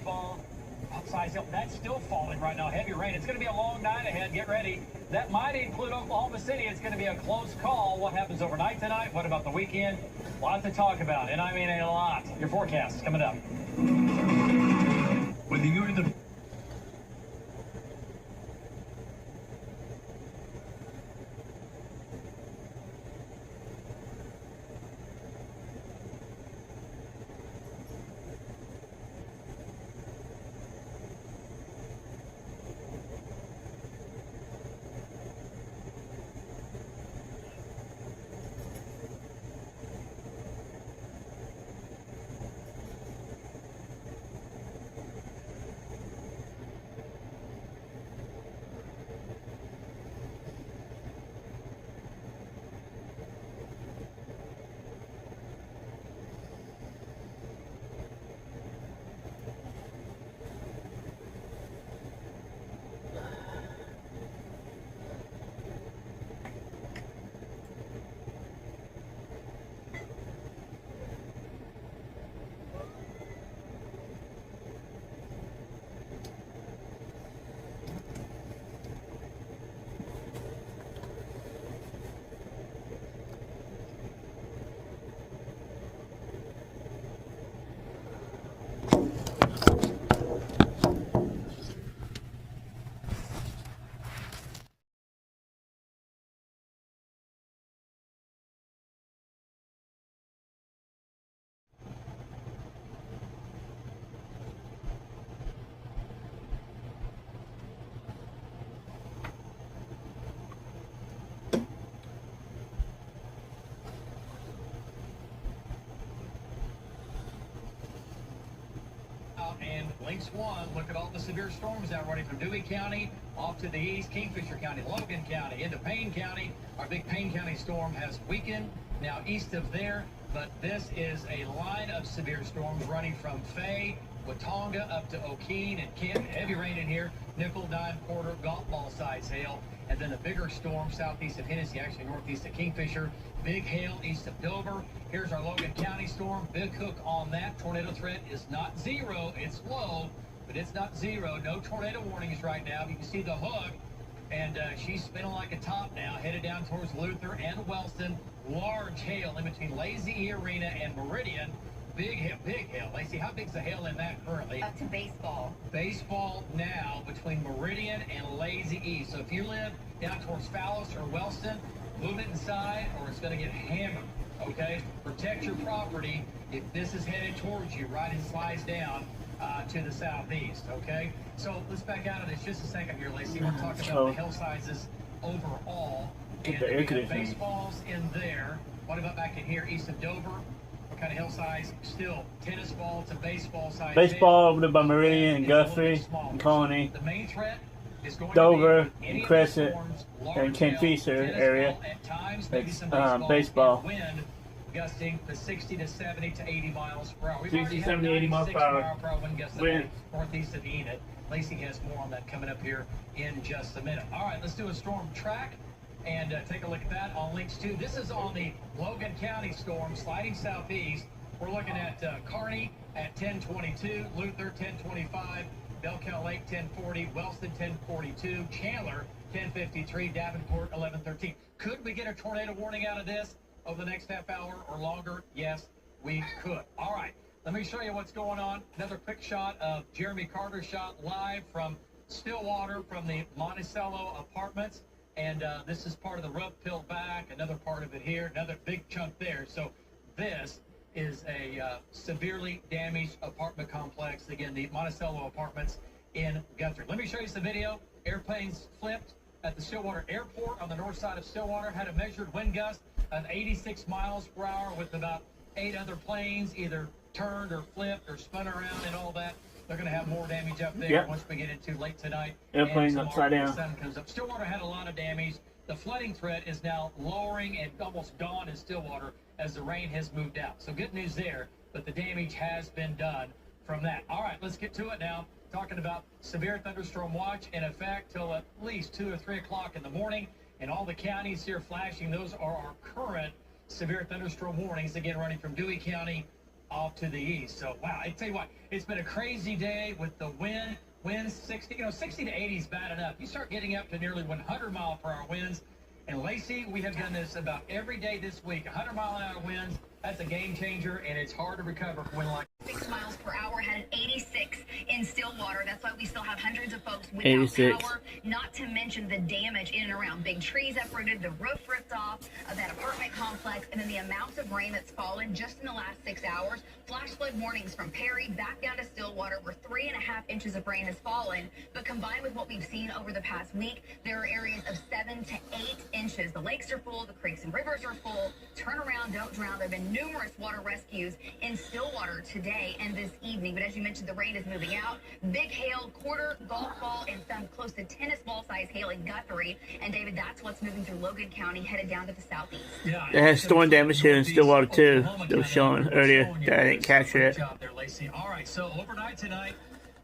baseball. Outside hill, that's still falling right now. Heavy rain. It's going to be a long night ahead. Get ready. That might include Oklahoma City. It's going to be a close call. What happens overnight tonight? What about the weekend? A lot to talk about, and I mean a lot. Your forecast is coming up. Whether you're in the And links one, look at all the severe storms now running from Dewey County off to the east, Kingfisher County, Logan County, into Payne County. Our big Payne County storm has weakened now east of there, but this is a line of severe storms running from Fay, Watonga up to Okeen and Kent. Heavy rain in here, nickel, dime, quarter, golf ball size hail. And then a bigger storm southeast of Hennessy, actually northeast of Kingfisher. Big hail east of Dover. Here's our Logan County storm. Big hook on that. Tornado threat is not zero. It's low, but it's not zero. No tornado warnings right now. You can see the hook, and she's spinning like a top now, headed down towards Luther and Wellston. Large hail in between Lazy E Arena and Meridian. Big hail. Lacey, how big's the hail in that currently? Up to baseball. Baseball now between Meridian and Lazy E. So if you live down towards Fallis or Wellston, move it inside or it's going to get hammered, okay? Protect your property if this is headed towards you, right? It slides down to the southeast, okay? So let's back out of this just a second here, Lacey. We're talking about the hail sizes overall. And we have baseballs in there. What about back in here east of Dover? What kind of hail size? Still tennis ball to baseball size. Baseball over by Meridian and Guthrie and Colony. The main threat is going Dover to be and Crescent and Kingfisher area. It's baseball. Wind gusting to 60 to 70 to 80 miles per hour. We've 60, 70, 80 miles per hour. Wind gust northeast of Enid. Lacey has more on that coming up here in just a minute. All right, let's do a storm track and take a look at that on links 2. This is on the Logan County storm sliding southeast. We're looking at Kearney at 1022, Luther 1025, Belcow Lake 1040, Wellston 1042, Chandler 1053, Davenport 1113. Could we get a tornado warning out of this over the next half hour or longer? Yes, we could. All right, let me show you what's going on. Another quick shot of Jeremy Carter's shot live from Stillwater from the Monticello Apartments. And this is part of the roof peeled back, another part of it here, another big chunk there. So this is a severely damaged apartment complex. Again, the Monticello Apartments in Guthrie. Let me show you some video. Airplanes flipped at the Stillwater Airport on the north side of Stillwater. Had a measured wind gust of 86 miles per hour with about 8 other planes either turned or flipped or spun around and all that. They're going to have more damage up there once we get into late tonight. Airplanes upside down. The sun comes up. Stillwater had a lot of damage. The flooding threat is now lowering and almost gone in Stillwater as the rain has moved out. So good news there, but the damage has been done from that. All right, let's get to it now. Talking about severe thunderstorm watch in effect till at least 2 or 3 o'clock in the morning. And all the counties here flashing, those are our current severe thunderstorm warnings. Again, running from Dewey County off to the east. So, wow, I tell you what, it's been a crazy day with the winds 60, 60 to 80 is bad enough. You start getting up to nearly 100-mile-per-hour winds. And Lacey, we have done this about every day this week. 100-mile-an-hour winds, that's a game changer, and it's hard to recover from wind like 6 miles per hour, had an 86 in Stillwater. That's why we still have hundreds of folks without 86. power, not to mention the damage in and around. Big trees uprooted, the roof ripped off of that apartment complex, and then the amount of rain that's fallen just in the last 6 hours. Flash flood warnings from Perry back down to Stillwater, where 3.5 inches of rain has fallen. But combined with what we've seen over the past week, there are areas of 7 to 8 inches. The lakes are full, the creeks and rivers are full. Turn around, don't drown. There have been numerous water rescues in Stillwater today and this evening. But as you mentioned, the rain is moving out. Big hail, quarter golf ball, and some close to tennis ball size hail in Guthrie. And David, that's what's moving through Logan County, headed down to the southeast. Yeah, They had storm damage here in Stillwater too. They were showing earlier that I didn't capture it. Good job there, Lacey. All right, so overnight tonight,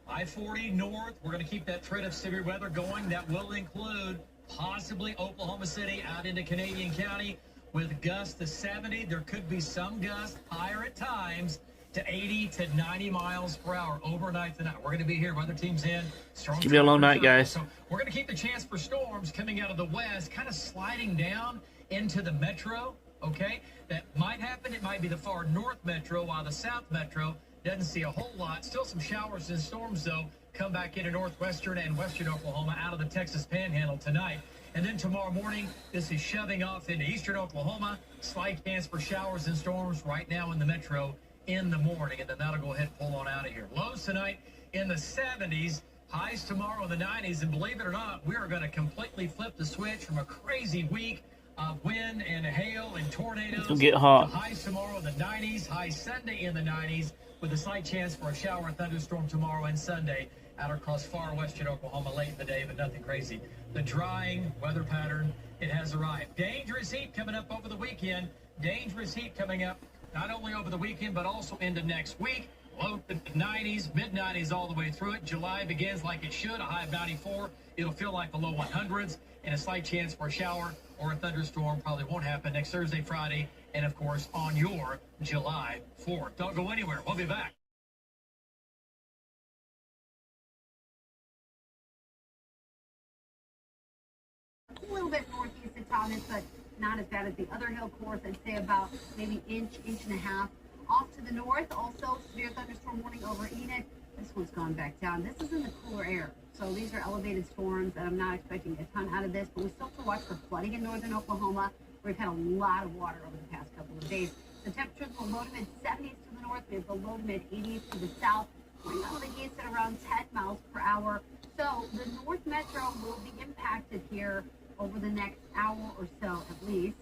I-40 north. We're going to keep that threat of severe weather going. That will include possibly Oklahoma City out into Canadian County with gusts to 70. There could be some gusts higher at times to 80 to 90 miles per hour overnight tonight. We're going to be here. Weather team's in. It's going to be a long night, guys. So we're going to keep the chance for storms coming out of the west, kind of sliding down into the metro. Okay, that might happen. It might be the far north metro, while the south metro doesn't see a whole lot. Still some showers and storms, though, come back into northwestern and western Oklahoma out of the Texas Panhandle tonight. And then tomorrow morning, this is shoving off into eastern Oklahoma. Slight chance for showers and storms right now in the metro in the morning, and then that'll go ahead and pull on out of here. Lows tonight in the 70s, highs tomorrow in the 90s, and believe it or not, we are going to completely flip the switch from a crazy week of wind and hail and tornadoes. It's going to get hot. Highs tomorrow in the 90s, highs Sunday in the 90s, with a slight chance for a shower and thunderstorm tomorrow and Sunday out across far western Oklahoma late in the day, but nothing crazy. The drying weather pattern, it has arrived. Dangerous heat coming up over the weekend. Dangerous heat coming up not only over the weekend, but also into next week. Low to the 90s, mid-90s all the way through it. July begins like it should, a high of 94. It'll feel like the low 100s, and a slight chance for a shower or a thunderstorm probably won't happen next Thursday, Friday, and, of course, on your July 4th. Don't go anywhere. We'll be back. A little bit northeast of Thomas, but not as bad as the other hill course. I'd say about maybe inch and a half. Off to the north, also severe thunderstorm warning over Enid. This one's gone back down. This is in the cooler air. So these are elevated storms, and I'm not expecting a ton out of this, but we still have to watch for flooding in northern Oklahoma. We've had a lot of water over the past couple of days. The temperatures will low to mid-70s to the north. We have the low to mid-80s to the south. Wind out of the east at around 10 miles per hour. So the north metro will be impacted here over the next hour or so at least.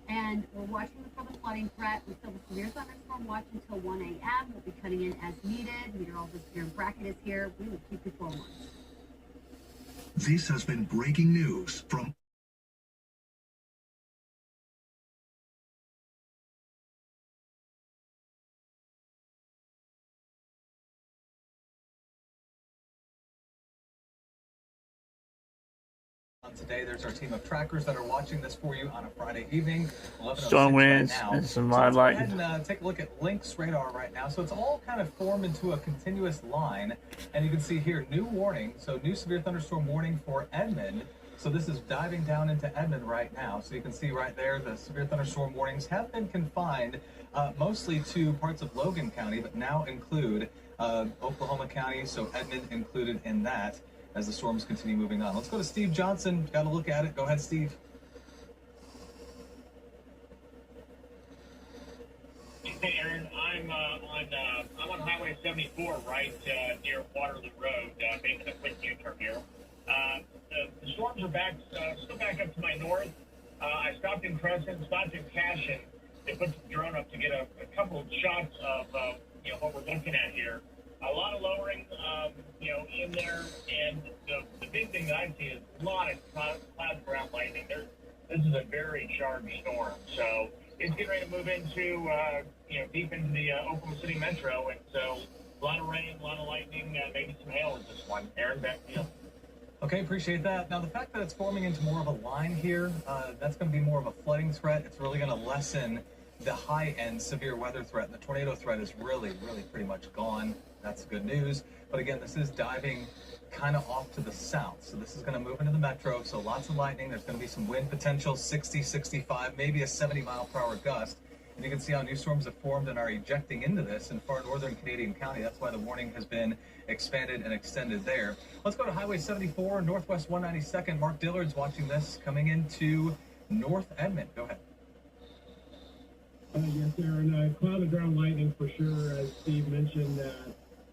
And we're watching for the flooding threat. We still have a severe thunderstorm watch until 1 a.m. We'll be cutting in as needed. Meteorologist Aaron Brackett is here. We will keep you forewarned. This has been breaking news from today. There's our team of trackers that are watching this for you on a Friday evening. Strong winds and some live lightning. Let's go ahead and take a look at Link's radar right now. So it's all kind of formed into a continuous line. And you can see here, new warning. So new severe thunderstorm warning for Edmond. So this is diving down into Edmond right now. So you can see right there, the severe thunderstorm warnings have been confined mostly to parts of Logan County, but now include Oklahoma County. So Edmond included in that, as the storms continue moving on. Let's go to Steve Johnson. Got to look at it. Go ahead, Steve. Hey, Aaron. I'm on Highway 74, right near Waterloo Road, making a quick U-turn here. The storms are back, still back up to my north. I stopped in Crescent, stopped in Cashin. They put the drone up to get a couple of shots of what we're looking at here. A lot of lowering, in there, and the big thing that I see is a lot of cloud ground lightning. This is a very charged storm, so it's getting ready to move into, deep into the Oklahoma City metro, and so a lot of rain, a lot of lightning, maybe some hail with this one. Aaron, back to you. Okay, appreciate that. Now, the fact that it's forming into more of a line here, that's going to be more of a flooding threat. It's really going to lessen the high-end severe weather threat. And the tornado threat is really pretty much gone. That's good news. But again, this is diving kind of off to the south. So this is going to move into the metro. So lots of lightning. There's going to be some wind potential, 60, 65, maybe a 70-mile-per-hour gust. And you can see how new storms have formed and are ejecting into this in far northern Canadian County. That's why the warning has been expanded and extended there. Let's go to Highway 74, Northwest 192nd. Mark Dillard's watching this coming into North Edmond. Go ahead. Yes, Aaron. Cloud of ground lightning for sure, as Steve mentioned.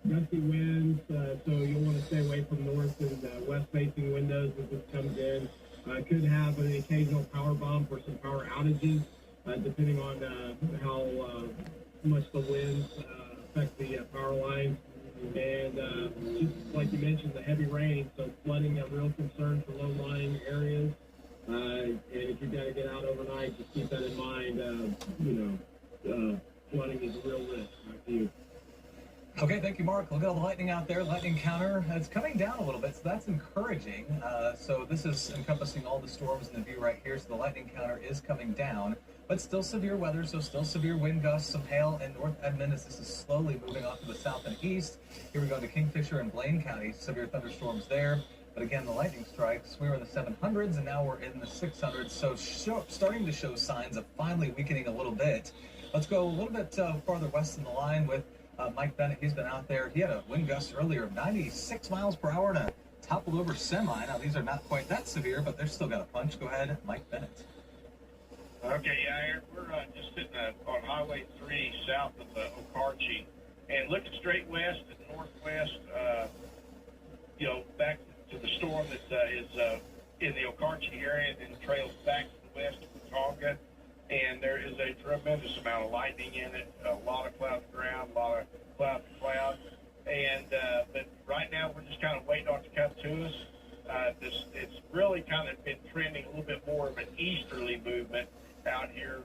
Gusty winds, so you'll want to stay away from north and west-facing windows as this comes in. Could have an occasional power bomb for some power outages, depending on how much the winds affect the power lines. And just like you mentioned, the heavy rain, so flooding a real concern for low-lying areas. And if you've got to get out overnight, just keep that in mind. Flooding is a real risk. Back to you. Okay, thank you, Mark. Look at all the lightning out there. Lightning counter, it's coming down a little bit, so that's encouraging. So this is encompassing all the storms in the view right here. So the lightning counter is coming down, but still severe weather, so still severe wind gusts, some hail in North Edmond as this is slowly moving off to the south and east. Here we go to Kingfisher and Blaine County, severe thunderstorms there. But again, the lightning strikes, we were in the 700s and now we're in the 600s. So starting to show signs of finally weakening a little bit. Let's go a little bit farther west in the line with Mike Bennett. He's been out there. He had a wind gust earlier of 96 miles per hour and a toppled over semi. Now, these are not quite that severe, but they're still got a punch. Go ahead, Mike Bennett. Okay, yeah, Aaron, we're just sitting on Highway 3 south of Okarche and looking straight west and northwest, back to the storm that is in the Okarche area and then trails back to the west of Tonga. And there is a tremendous amount of lightning in it, a lot of cloud to ground, a lot of cloud to cloud. And but right now we're just kind of waiting on it to come to us. It's really kind of been trending a little bit more of an easterly movement out here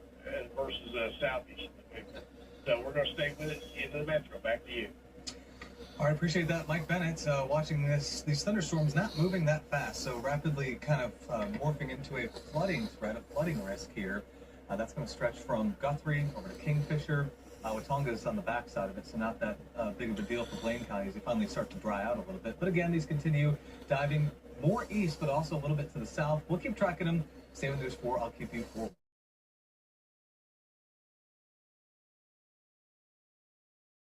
versus a southeasterly movement. So we're going to stay with it into the metro. Back to you. All right, appreciate that, Mike Bennett. Watching these thunderstorms not moving that fast, so rapidly kind of morphing into a flooding threat, a flooding risk here. That's going to stretch from Guthrie over to Kingfisher. Watonga is on the backside of it, so not that big of a deal for Blaine County as they finally start to dry out a little bit. But again, these continue diving more east, but also a little bit to the south. We'll keep tracking them. Stay with News 4. I'll keep you forward.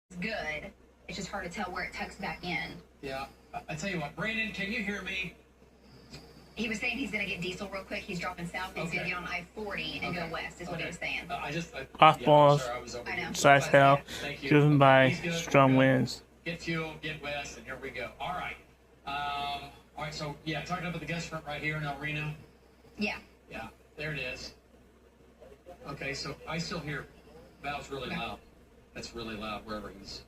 It's good. It's just hard to tell where it tucks back in. Yeah. I tell you what, Brandon, can you hear me? He was saying he's going to get diesel real quick. He's dropping south. He's going to get on I-40 and go west is what he was saying. Off balls, size hail, driven by strong winds. Get fuel, get west, and here we go. All right. All right, so, yeah, talking about the gust front right here in El Reno. Yeah. Yeah, there it is. Okay, so I still hear Val's really loud. That's really loud wherever he's...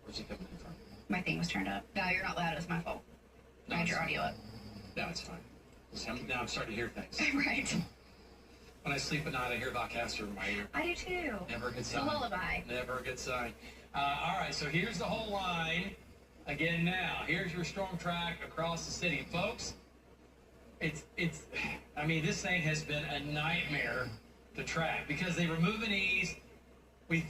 Where's he coming in from? My thing was turned up. Val, you're not loud. It was my fault. I had your audio up. No, it's fine. Now I'm starting to hear things. Right. When I sleep at night, I hear Vodcaster in my ear. I do too. Never a good sign. It's a lullaby. Never a good sign. All right, so here's the whole line. Again now, here's your storm track across the city. Folks, I mean, this thing has been a nightmare to track because they were moving east. We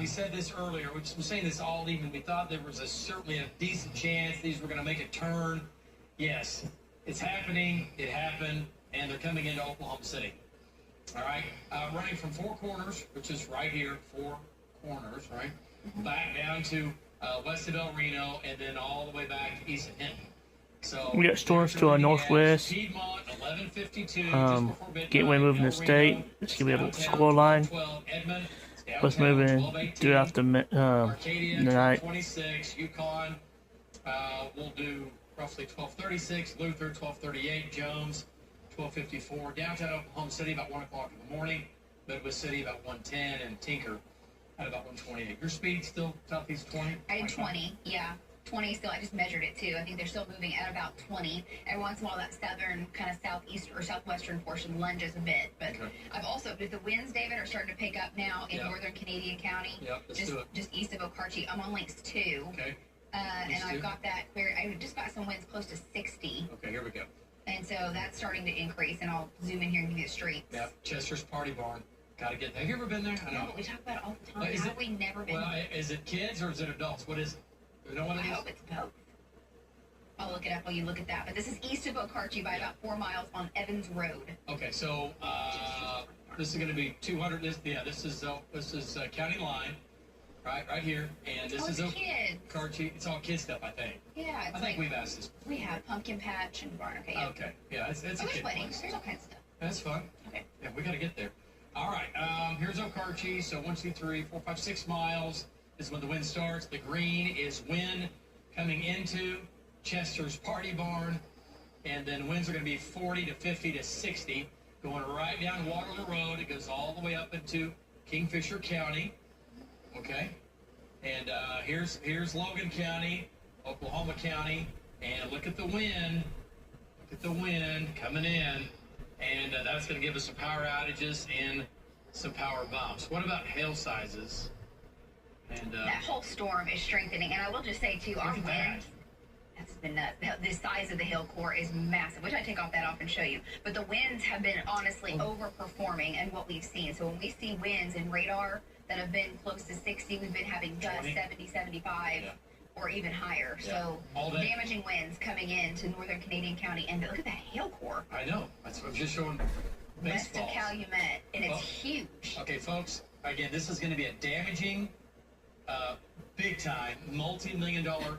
said this earlier, we've been saying this all evening, we thought there was certainly a decent chance these were going to make a turn. Yes, it's happening, it happened, and they're coming into Oklahoma City. All right, running from Four Corners, which is right here, Four Corners, right, back down to west of El Reno, and then all the way back to east of Hinton. So we got storms to our northwest. Piedmont, 1152, Gateway moving the state. It's gonna be a little score line. Let's move in throughout the night. 26, Yukon, we'll do roughly 1236, Luther 1238, Jones 1254, downtown Oklahoma City about 1 o'clock in the morning, Midwest City about 110, and Tinker at about 128. Your speed still southeast 20? I did 20, yeah. 20 still, I just measured it too. I think they're still moving at about 20. Every once in a while that southern, kind of southeast or southwestern portion lunges a bit. But I've also, the winds, David, are starting to pick up now in northern Canadian County. Yep, just east of Okarche. I'm on links 2. Okay. And I've got that clear. I just got some winds close to 60. Okay, here we go. And so that's starting to increase, and I'll zoom in here and give you the streets. Yep, Chester's Party Barn. Gotta get there. Have you ever been there? I know. No, we talk about it all the time. Is How it- have we never been Well, there? is it kids or is it adults? What is it? Do you know what it I is? hope it's both. I'll look it up while you look at that. But this is east of Okarche by about 4 miles on Evans Road. Okay, so this is going to be 200. This is county line, right here, and this is kids. Okarche. It's all kid stuff, I think. Yeah, it's I think we've asked this. We have pumpkin patch and barn. Okay. Yeah. Okay, yeah, it's a There's kid weddings. place. There's all kinds of stuff. That's fun. Okay. Yeah, we got to get there. All right, here's Okarche. So 1, 2, 3, 4, 5, 6 miles is when the wind starts. The green is wind coming into Chester's Party Barn, and then winds are going to be 40 to 50 to 60, going right down Waterloo Road. It goes all the way up into Kingfisher County. Okay, and here's Logan County, Oklahoma County, and look at the wind. Look at the wind coming in, and that's going to give us some power outages and some power bumps. What about hail sizes? And That whole storm is strengthening, and I will just say too, our Look at that. wind. That's been nuts. The size of the hail core is massive, which I take off that off and show you. But the winds have been honestly overperforming and what we've seen. So when we see winds in radar that have been close to 60, we've been having gusts 70, 75, or even higher. So All day. damaging winds coming into northern Canadian County, and look at that hail core I know. That's what I'm just showing. west of Baseballs. Calumet, and it's Oh. huge. Okay, folks. Again, this is going to be a damaging, big time, multi-million-dollar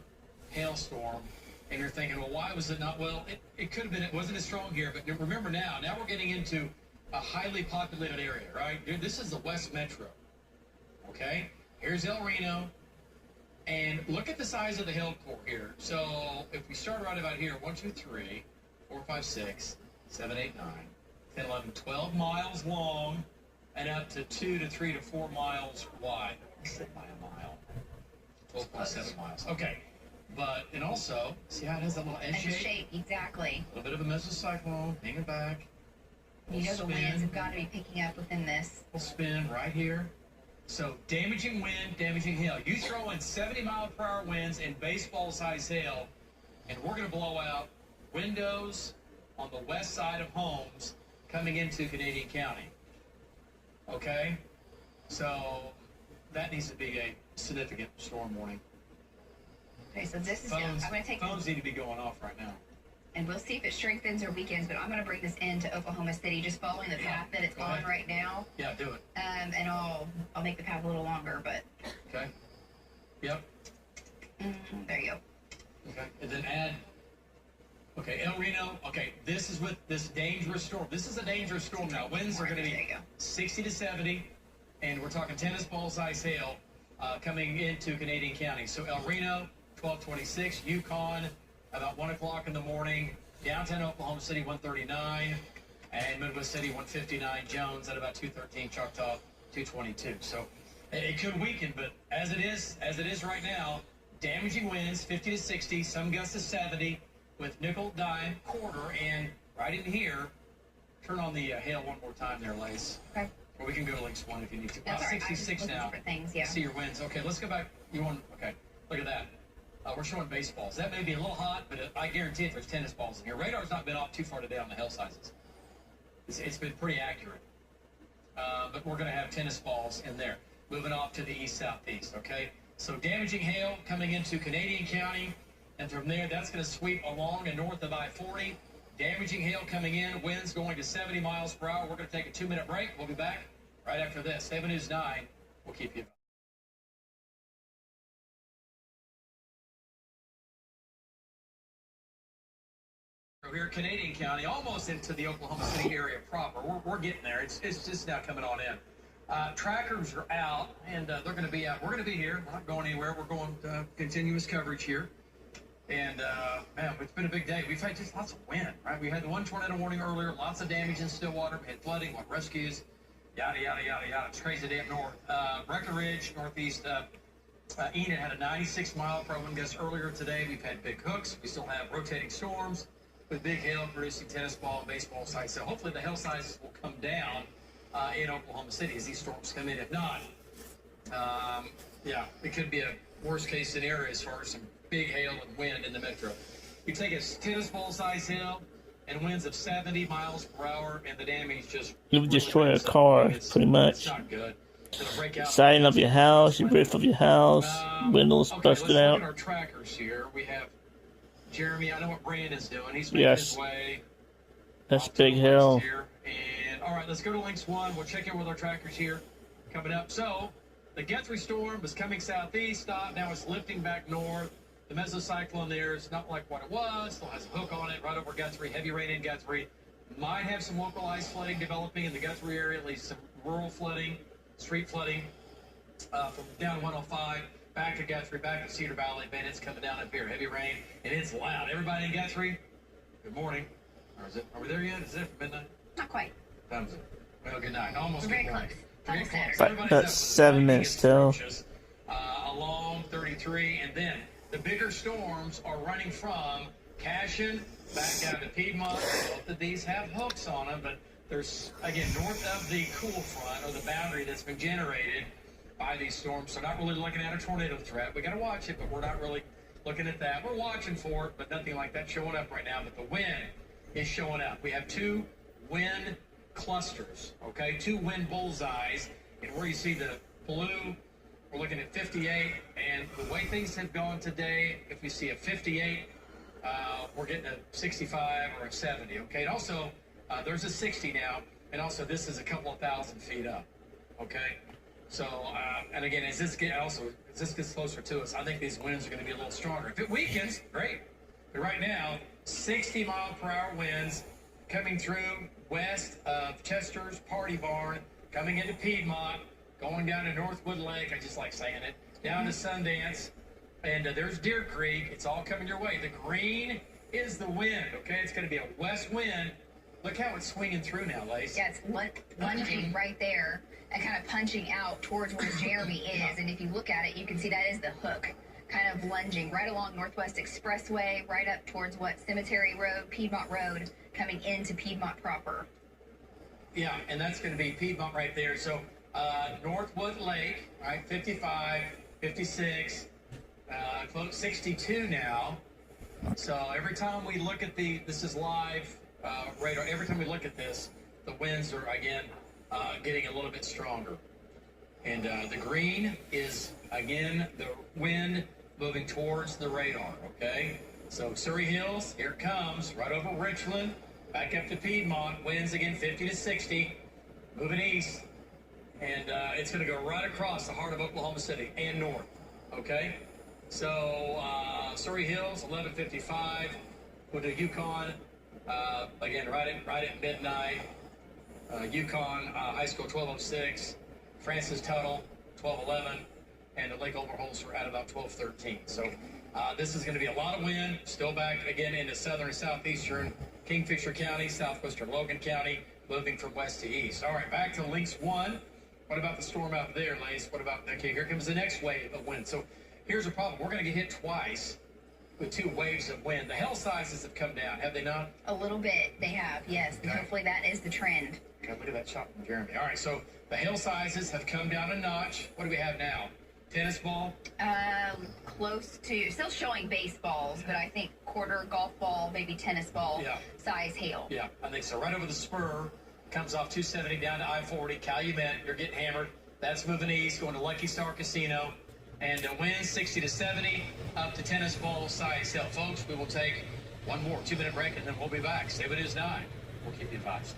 hailstorm. And you're thinking, well, why was it not? Well, it could have been. It wasn't as strong here. But remember now we're getting into a highly populated area, right? Dude, this is the West Metro. Okay, here's El Reno. And look at the size of the hail core here. So if we start right about here, 1, 2, 3, 4, 5, 6, 7, 8, 9, 10, 11, 12 miles long, and up to 2 to 3 to 4 miles wide. By a mile. 12.7 miles. Okay. But, and also, see how it has that little And S the shape? shape, exactly. A little bit of a mesocyclone, hanging back. You know the Spin. winds have got to be picking up within this. We'll spin right here. So damaging wind, damaging hail. You throw in 70-mile-per-hour winds and baseball-sized hail, and we're going to blow out windows on the west side of homes coming into Canadian County. Okay? So that needs to be a significant storm warning. Okay, so this is, I'm going to take Phones need to be going off right now. and we'll see if it strengthens or weakens, but I'm going to bring this into Oklahoma City, just following the path that it's Go on ahead. right now. Yeah, do it. And I'll make the path a little longer, but Okay? Yep. there you go. Okay, and then add, okay, El Reno, okay, this is with this dangerous storm. This is a dangerous storm now. Winds are going to There you be go. 60 to 70, and we're talking tennis ball size hail coming into Canadian County. So El Reno, 1226, Yukon, about 1 o'clock in the morning, downtown Oklahoma City, 139, and Midwest City, 159, Jones at about 213, Choctaw, 222. So it could weaken, but as it is right now, damaging winds, 50 to 60, some gusts to 70, with nickel, dime, quarter, and right in here, turn on the hail one more time there, Lace. Okay. Or we can go to links 1 if you need to. That's all right. I'm just 66 looking now. for things, yeah. See your winds. Okay, let's go back. You want, okay, look at that. We're showing baseballs. That may be a little hot, but I guarantee it there's tennis balls in here. Radar's not been off too far today on the hail sizes. It's been pretty accurate. But we're going to have tennis balls in there. Moving off to the east-southeast, okay? So damaging hail coming into Canadian County, and from there, that's going to sweep along and north of I-40. Damaging hail coming in, winds going to 70 miles per hour. We're going to take a 2-minute break. We'll be back right after this. 7 News 9. We'll keep you. Here, Canadian County, almost into the Oklahoma City area proper. We're getting there. It's just now coming on in. Trackers are out, and they're going to be out. We're going to be here. We're not going anywhere. We're going continuous coverage here. And, man, it's been a big day. We've had just lots of wind, right? We had the one tornado warning earlier, lots of damage in Stillwater. We had flooding, what rescues, yada, yada, yada, yada. It's crazy day up north. Breckenridge, northeast, Enid had a 96-mile-per-hour wind gust earlier today. We've had big hooks. We still have rotating storms with big hail producing tennis ball and baseball size. So hopefully the hail sizes will come down in Oklahoma City as these storms come in. If not, yeah, it could be a worst-case scenario as far as some big hail and wind in the metro. You take a tennis ball size hail and winds of 70 miles per hour, and the damage just You would really destroy a ramps up. car, I mean, pretty it's much. not good. It'll break out Siding of your house, your roof of your house, windows okay, busted let's look out. at our trackers here. We have Jeremy. I know what Brandon's doing. He's making Yes. his way. That's Big Hill. Here. And all right, let's go to links 1. We'll check in with our trackers here coming up. So the Guthrie storm was coming southeast, stopped. Now it's lifting back north. The mesocyclone there is not like what it was. Still has a hook on it right over Guthrie. Heavy rain in Guthrie. Might have some localized flooding developing in the Guthrie area, at least some rural flooding, street flooding from down 105 back to Guthrie, back to Cedar Valley. Man, it's coming down up here. Heavy rain, and it's loud. Everybody in Guthrie, good morning. Or is it? Are we there yet? Is it midnight? Not quite. Time is it? Well, good night. Almost We're good very morning. close. Very close. About Everybody's up with 7 minutes till. Along 33, and then the bigger storms are running from Cashin back down to Piedmont. Both of these have hooks on them, but there's, again, north of the cool front or the boundary that's been generated by these storms. So not really looking at a tornado threat. We got to watch it, but we're not really looking at that. We're watching for it, but nothing like that showing up right now. But the wind is showing up. We have 2 wind clusters, okay? 2 wind bullseyes. And where you see the blue, we're looking at 58. And the way things have gone today, if we see a 58, we're getting a 65 or a 70, okay? And also, there's a 60 now. And also, this is a couple of thousand feet up, okay? So, and again, as this gets closer to us, I think these winds are going to be a little stronger. If it weakens, great. But right now, 60-mile-per-hour winds coming through west of Chester's Party Barn, coming into Piedmont, going down to Northwood Lake. I just like saying it. Down to Sundance, and there's Deer Creek. It's all coming your way. The green is the wind, okay? It's going to be a west wind. Look how it's swinging through now, Lace. Yeah, it's lunging right there and kind of punching out towards where Jeremy is. And if you look at it, you can see that is the hook, kind of lunging right along Northwest Expressway, right up towards Cemetery Road, Piedmont Road, coming into Piedmont proper. Yeah, and that's going to be Piedmont right there. So Northwood Lake, right, 55, 56, close 62 now. So every time we look at this is live radar, every time we look at this, the winds are, again, getting a little bit stronger. And the green is, again, the wind moving towards the radar, okay? So Surrey Hills, here it comes, right over Richland, back up to Piedmont, winds again 50 to 60, moving east. And it's going to go right across the heart of Oklahoma City and north, okay? So Surrey Hills, 11:55, go to Yukon, again, right at midnight. Yukon High School, 12:06, Francis Tuttle, 12:11, and the Lake Overholser at about 12:13. So this is going to be a lot of wind, still back again into southern and southeastern Kingfisher County, southwestern Logan County, moving from west to east. All right, back to links 1. What about the storm out there, Lace? What about, okay, here comes the next wave of wind. So here's the problem. We're going to get hit twice with 2 waves of wind. The hail sizes have come down, have they not? A little bit, they have, yes. Okay. Hopefully that is the trend. Okay, look at that shot from Jeremy. All right, so the hail sizes have come down a notch. What do we have now? Tennis ball? Close to, still showing baseballs, but I think quarter golf ball, maybe tennis ball size hail. Yeah, I think so. Right over the spur, comes off 270 down to I-40, Calumet, you're getting hammered. That's moving east, going to Lucky Star Casino. And winds 60 to 70, up to tennis ball size hail. Folks, we will take one more 2-minute break, and then we'll be back. Stay with News 9. We'll keep you advised.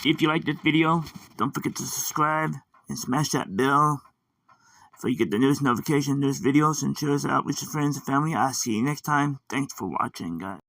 If you like this video, don't forget to subscribe and smash that bell so you get the newest notification, newest videos, and share us out with your friends and family. I'll see you next time. Thanks for watching, guys.